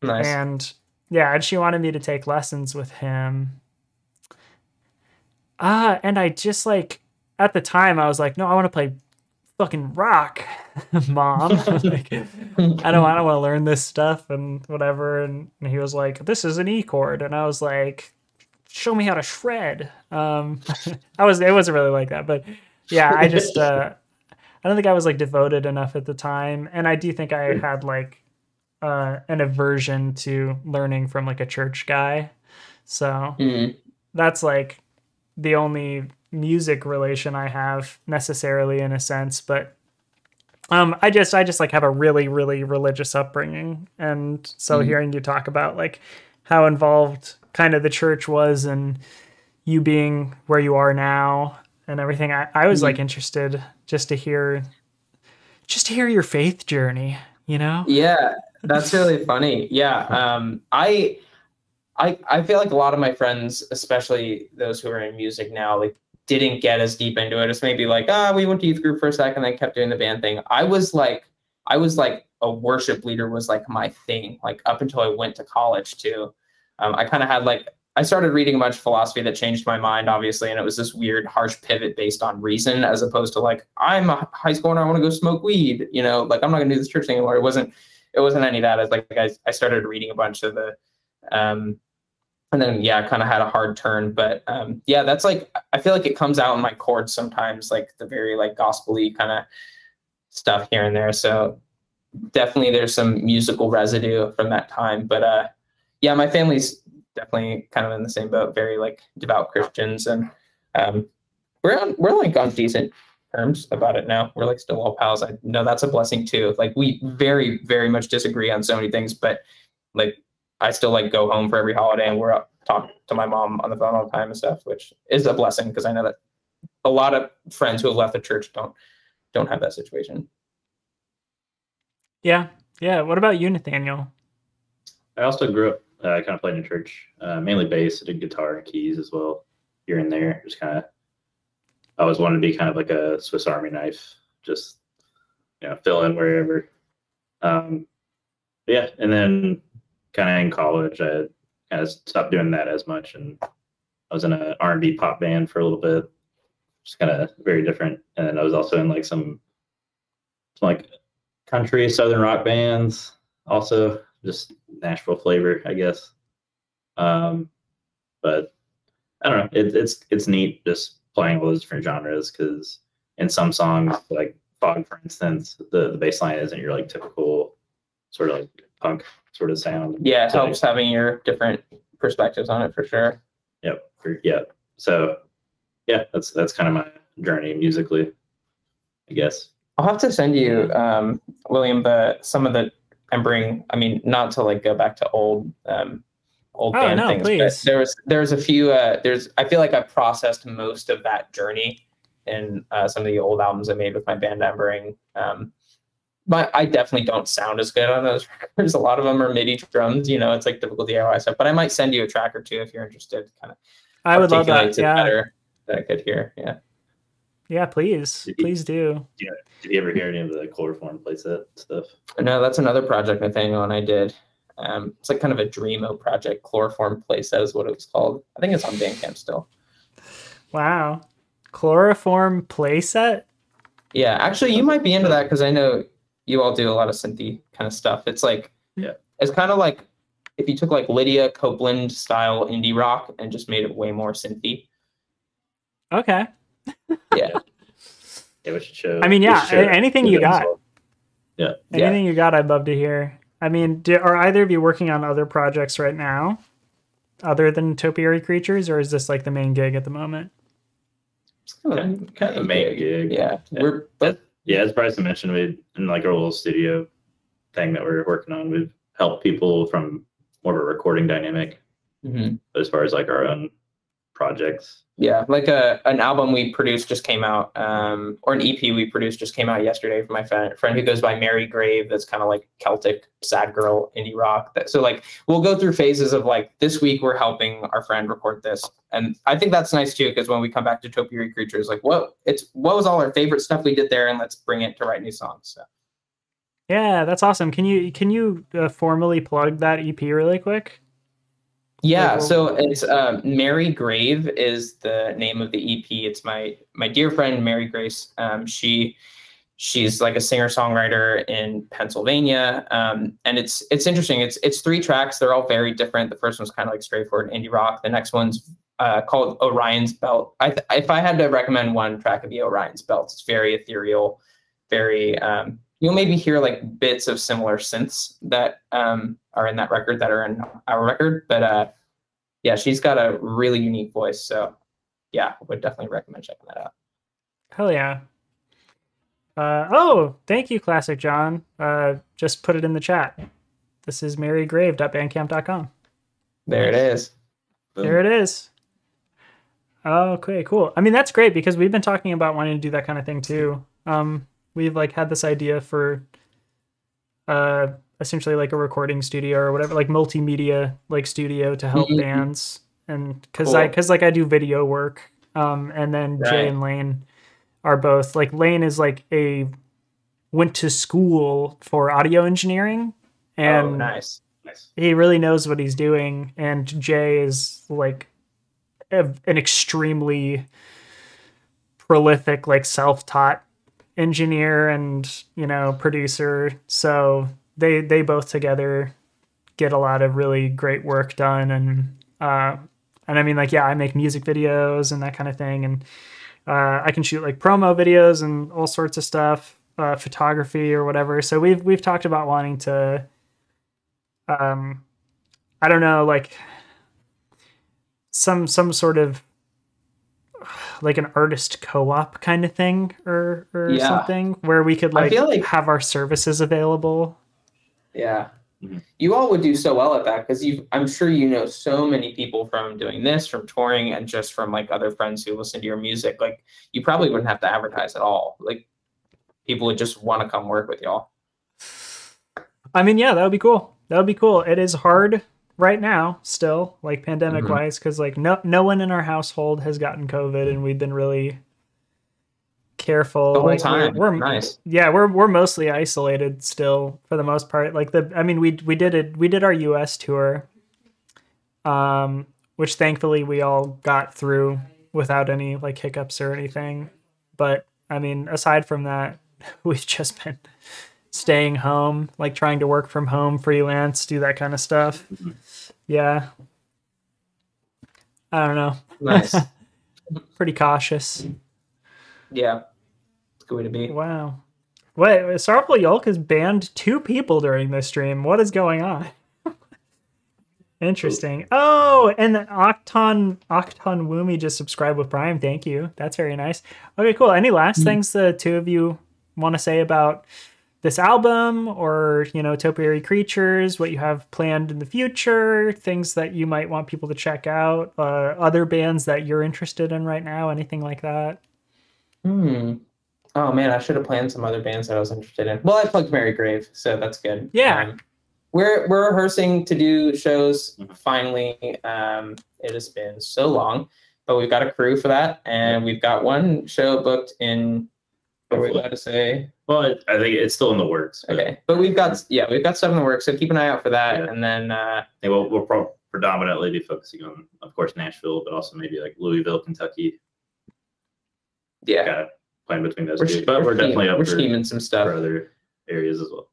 Nice. And yeah, and she wanted me to take lessons with him. And I just like, at the time I was like, no, I want to play fucking rock, mom. Like, I don't want to learn this stuff and whatever. And he was like, this is an E chord. And I was like, show me how to shred. It wasn't really like that, but yeah, I just, I don't think I was like devoted enough at the time. And I do think I had like, an aversion to learning from like a church guy. So that's like the only music relation I have necessarily in a sense, but I just like have a really, really religious upbringing. And so hearing you talk about like how involved kind of the church was and you being where you are now and everything, I was like interested just to hear your faith journey, you know? Yeah. That's really funny. Yeah. I feel like a lot of my friends, especially those who are in music now, like didn't get as deep into it. It's maybe like, we went to youth group for a second, then kept doing the band thing. I was like a worship leader was like my thing, like up until I went to college too. I kind of had like, I started reading a bunch of philosophy that changed my mind, obviously, and it was this weird, harsh pivot based on reason, as opposed to like, I'm a high schooler and I want to go smoke weed, like I'm not gonna do this church thing anymore. It wasn't any of that. It's like I started reading a bunch of the and then kind of had a hard turn. But that's like, I feel like it comes out in my chords sometimes, like the very like gospel-y kind of stuff here and there. So definitely there's some musical residue from that time. But my family's definitely kind of in the same boat, very like devout Christians, and we're like on decent terms about it now. We're like still all pals. I know that's a blessing too. Like we very, very much disagree on so many things, but like I still like go home for every holiday and we're up talk to my mom on the phone all the time and stuff, which is a blessing because I know that a lot of friends who have left the church don't have that situation. Yeah. What about you, Nathaniel? I also grew up kind of playing in church, mainly bass. I did guitar and keys as well, here and there. Just kind of, I always wanted to be kind of like a Swiss Army knife, just fill in wherever. And then kind of in college, I kind of stopped doing that as much, and I was in an R&B pop band for a little bit, just kind of very different. And then I was also in like some like country southern rock bands, also just Nashville flavor, I guess. But I don't know, it's neat just playing all those different genres, because in some songs, like Fog, for instance, the bass line isn't your like typical sort of like punk sort of sound. Yeah, it helps having your different perspectives on it for sure. Yep. Yeah. So that's kind of my journey musically, I guess. I'll have to send you, William, some of the timbering. I mean, not to like go back to old band things, please. But there's a few. I feel like I processed most of that journey in some of the old albums I made with my band Embering. I definitely don't sound as good on those records. A lot of them are MIDI drums. It's like typical DIY stuff. But I might send you a track or two if you're interested. Kind of. I would love that. Yeah. Better that I could hear. Yeah. Yeah, please do. Yeah. Did you ever hear any of the chloroform playset stuff? No, that's another project Nathaniel and I did. It's like kind of a Dreamo project. Chloroform playset is what it was called. I think it's on Bandcamp still. Wow. Chloroform playset? Yeah, actually, you might be into that because I know you all do a lot of synthy kind of stuff. It's like, it's kind of like if you took like Lydia Copeland style indie rock and just made it way more synthy. Okay. Yeah. Yeah, we should show. I mean, anything you got. Yeah. Anything you got, I'd love to hear. I mean, are either of you working on other projects right now other than Topiary Creatures, or is this like the main gig at the moment? Kind of the main gig. Yeah. As Bryson mentioned, we in like our little studio thing that we're working on, we've helped people from more of a recording dynamic. Mm-hmm. As far as like our own projects. Yeah, like an album we produced just came out, or an EP we produced just came out yesterday from my friend who goes by Mary Grave. That's kind of like Celtic sad girl indie rock. So like we'll go through phases of like this week we're helping our friend record this, and I think that's nice too because when we come back to Topiary Creatures, like what was all our favorite stuff we did there, and let's bring it to write new songs. So. Yeah, that's awesome. Can you formally plug that EP really quick? Yeah, so it's Mary Grave is the name of the EP. It's my dear friend Mary Grace. She's like a singer-songwriter in Pennsylvania, and it's interesting. It's 3 tracks. They're all very different. The first one's kind of like straightforward indie rock. The next one's called Orion's Belt. If I had to recommend one track, it'd be Orion's Belt. It's very ethereal, very. You'll maybe hear like bits of similar synths that are in that record that are in our record, but she's got a really unique voice. So I would definitely recommend checking that out. Hell yeah. Thank you, Classic John. Just put it in the chat. This is marygrave.bandcamp.com. There it is. There it is. Okay, cool. I mean, that's great because we've been talking about wanting to do that kind of thing too. We've like had this idea for a essentially like a recording studio or whatever, like multimedia like studio to help bands. And because I do video work, and then Jay and Lane are both like, Lane is like went to school for audio engineering, and nice. He really knows what he's doing. And Jay is like an extremely prolific, like self-taught engineer and, you know, producer. So they both together get a lot of really great work done. And I mean, like, yeah, I make music videos and that kind of thing. And I can shoot like promo videos and all sorts of stuff, photography or whatever. So we've talked about wanting to, I don't know, like some sort of like an artist co-op kind of thing or something where we could like have our services available. Yeah. You all would do so well at that because I'm sure you know so many people from doing this, from touring, and just from like other friends who listen to your music. Like, you probably wouldn't have to advertise at all. Like, people would just want to come work with y'all. I mean, yeah, that would be cool. That would be cool. It is hard right now still, like pandemic wise, because like no one in our household has gotten COVID, and we've been really careful the whole like time. We're nice. Yeah, we're mostly isolated still for the most part. Like we did our US tour, which thankfully we all got through without any like hiccups or anything. But I mean, aside from that, we've just been staying home, like trying to work from home, freelance, do that kind of stuff. Yeah, I don't know. Nice. Pretty cautious. Yeah. Good way to be. Wow. Wait, Sorrowful Yolk has banned 2 people during this stream. What is going on? Interesting. Oh, and Octon Woomy just subscribed with Prime. Thank you. That's very nice. Okay, cool. Any last things the two of you want to say about this album, or, you know, Topiary Creatures, what you have planned in the future, things that you might want people to check out, other bands that you're interested in right now, anything like that? Oh man, I should have planned some other bands that I was interested in. Well, I plugged Mary Grave, so that's good. Yeah. We're rehearsing to do shows finally. It has been so long, but we've got a crew for that, and we've got one show booked in. What are we allowed to say? Well, I think it's still in the works. Okay, but we've got stuff in the works, so keep an eye out for that. Yeah. And then we'll predominantly be focusing on, of course, Nashville, but also maybe like Louisville, Kentucky. Yeah, got plan between those two, but we're definitely up for scheming some stuff for other areas as well.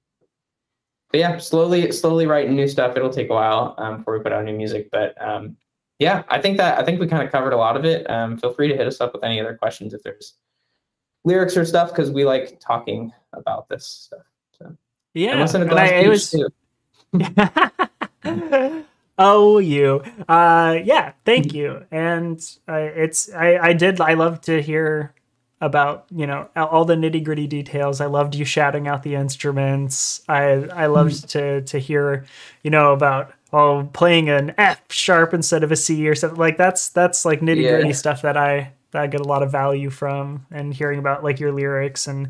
But yeah, slowly writing new stuff. It'll take a while before we put out new music, but yeah, I think we kind of covered a lot of it. Feel free to hit us up with any other questions if there's lyrics or stuff, because we like talking about this stuff. So yeah, and listen to Glass Beach too. Oh, you. Yeah, thank you. And I love to hear about, you know, all the nitty gritty details. I loved you shouting out the instruments. I loved to hear, you know, about playing an F sharp instead of a C or something. Like that's like nitty gritty stuff that I get a lot of value from, and hearing about like your lyrics. And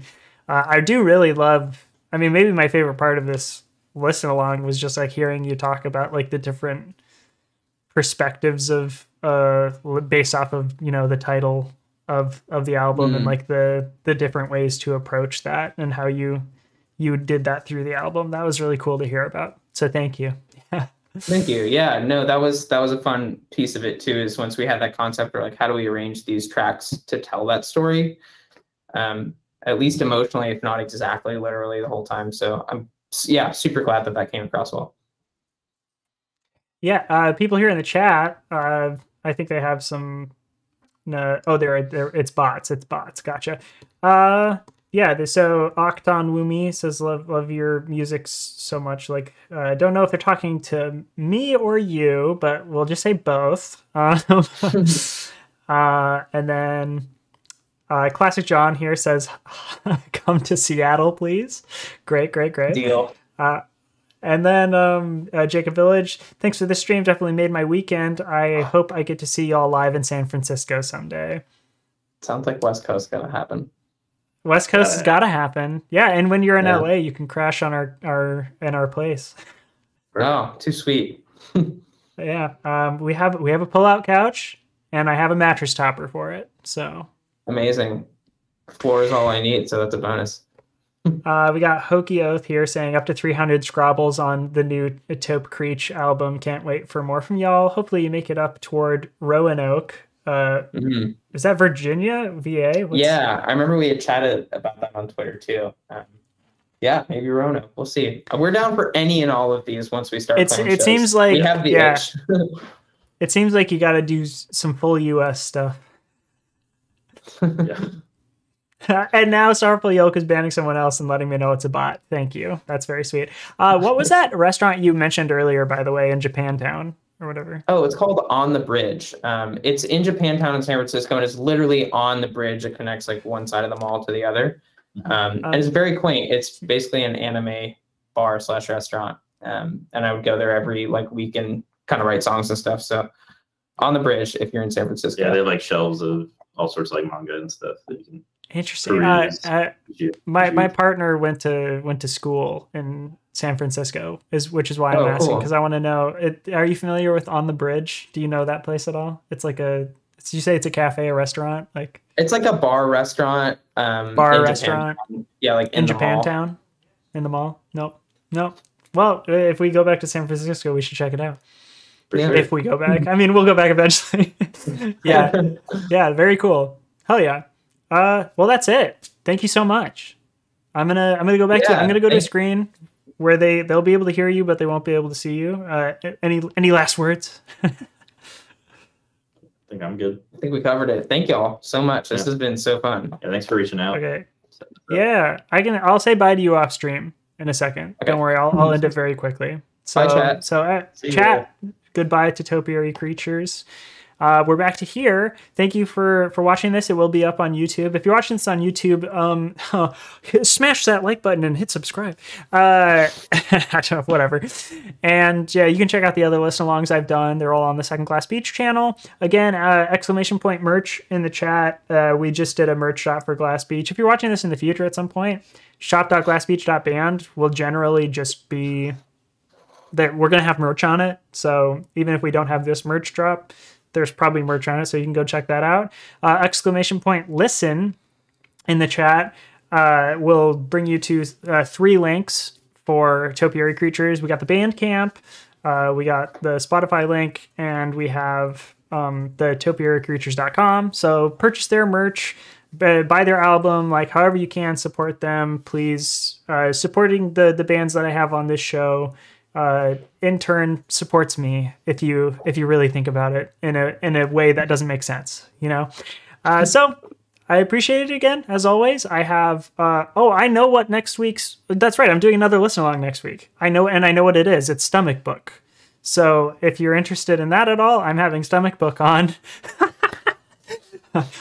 I do really love, I mean, maybe my favorite part of this listen along was just like hearing you talk about like the different perspectives of based off of, you know, the title of the album, and like the different ways to approach that, and how you did that through the album. That was really cool to hear about. So thank you. Thank you. Yeah, no, that was a fun piece of it too, is once we had that concept of like, how do we arrange these tracks to tell that story, at least emotionally, if not exactly literally the whole time. So I'm super glad that came across well. Yeah, people here in the chat, I think they have some. There. It's bots. Gotcha. Yeah. So Octon Wumi says, love your music so much. Like, don't know if they're talking to me or you, but we'll just say both. And then Classic John here says, come to Seattle, please. Great. Deal. And then Jacob Village, thanks for this stream. Definitely made my weekend. I hope I get to see y'all live in San Francisco someday. Sounds like West Coast gonna happen. West Coast has got to happen. Yeah, and when you're in Yeah. LA, you can crash on our place. Oh, too sweet. Yeah, we have a pull-out couch, and I have a mattress topper for it. So Amazing. Floor is all I need, so that's a bonus. we got Hokey Oath here saying up to 300 scrabbles on the new Taupe Creech album. Can't wait for more from y'all. Hopefully you make it up toward Roanoke. Mhm. Is that Virginia, VA? Yeah, I remember we had chatted about that on Twitter too. Yeah, maybe Roanoke. We'll see. We're down for any and all of these once we start. It shows. seems like we have the itch. It seems like you got to do some full US stuff. Yeah. And now Starful Yolk is banning someone else and letting me know it's a bot. Thank you. That's very sweet. What was that restaurant you mentioned earlier, by the way, in Japantown or whatever? Oh, it's called On the Bridge. It's in Japantown in San Francisco, and it's literally on the bridge that connects like one side of the mall to the other. And it's very quaint. It's basically an anime bar / restaurant. And I would go there every like week and kind of write songs and stuff. So On the Bridge, if you're in San Francisco. Yeah, they have like shelves of all sorts of like manga and stuff that you can. Interesting. My partner went to school in San Francisco, which is why I'm asking, because I want to know. Are you familiar with On the Bridge? Do you know that place at all? It's like you say it's a cafe, a restaurant, like it's like a bar restaurant. Restaurant. Yeah, like in Japantown, in the mall. Nope. Well, if we go back to San Francisco, we should check it out. Yeah. If we go back, I mean, we'll go back eventually. Yeah, very cool. Hell yeah. Well, that's it. Thank you so much. I'm gonna go back to. I'm gonna go to a screen where they'll be able to hear you, but they won't be able to see you. Any last words? I think I'm good. I think we covered it. Thank y'all so much. This has been so fun. Yeah, thanks for reaching out. Okay. Yeah, I'll say bye to you off stream in a second. Okay. Don't worry, I'll end it very quickly. So, Bye, chat. So, See chat. Goodbye to topiary creatures. We're back to here. Thank you for watching this. It will be up on YouTube. If you're watching this on YouTube, smash that like button and hit subscribe. I don't know, whatever. And yeah, you can check out the other listen alongs I've done. They're all on the Second Class Beach channel. Again, ! Merch in the chat. We just did a merch shop for Glass Beach. If you're watching this in the future at some point, shop.glassbeach.band will generally just be that we're going to have merch on it. So even if we don't have this merch drop, there's probably merch on it, so you can go check that out. ! Listen in the chat will bring you to 3 links for Topiary Creatures. We got the Bandcamp, we got the Spotify link, and we have the topiarycreatures.com. So purchase their merch, buy their album, like however you can, support them, please. Supporting the bands that I have on this show in turn supports me if you really think about it in a way that doesn't make sense, you know. So I appreciate it again, as always. I have I know what next week's. That's right, I'm doing another listen along next week. I know what it is. It's Stomach Book. So if you're interested in that at all, I'm having Stomach Book on.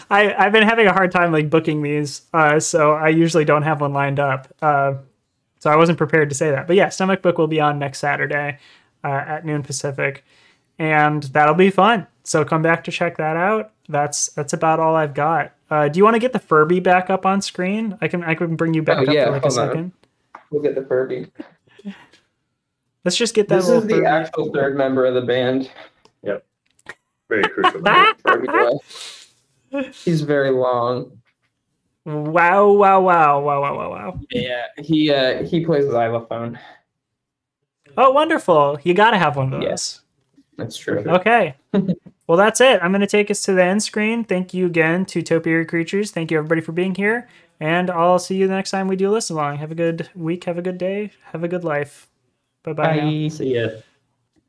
I've been having a hard time like booking these, so I usually don't have one lined up. So I wasn't prepared to say that. But yeah, Stomach Book will be on next Saturday at noon Pacific. And that'll be fun. So come back to check that out. That's about all I've got. Do you want to get the Furby back up on screen? I can bring you back up for like a second. We'll get the Furby. Let's just get that. This is the actual third member of the band. Yep. Very crucial. Furby boy. He's very long. Wow. Yeah, he plays xylophone. Oh, wonderful. You got to have one of those. Yes, that's true. Okay. Well, that's it. I'm going to take us to the end screen. Thank you again to Topiary Creatures. Thank you, everybody, for being here. And I'll see you the next time we do Listen Along. Have a good week. Have a good day. Have a good life. Bye-bye. Bye. See ya.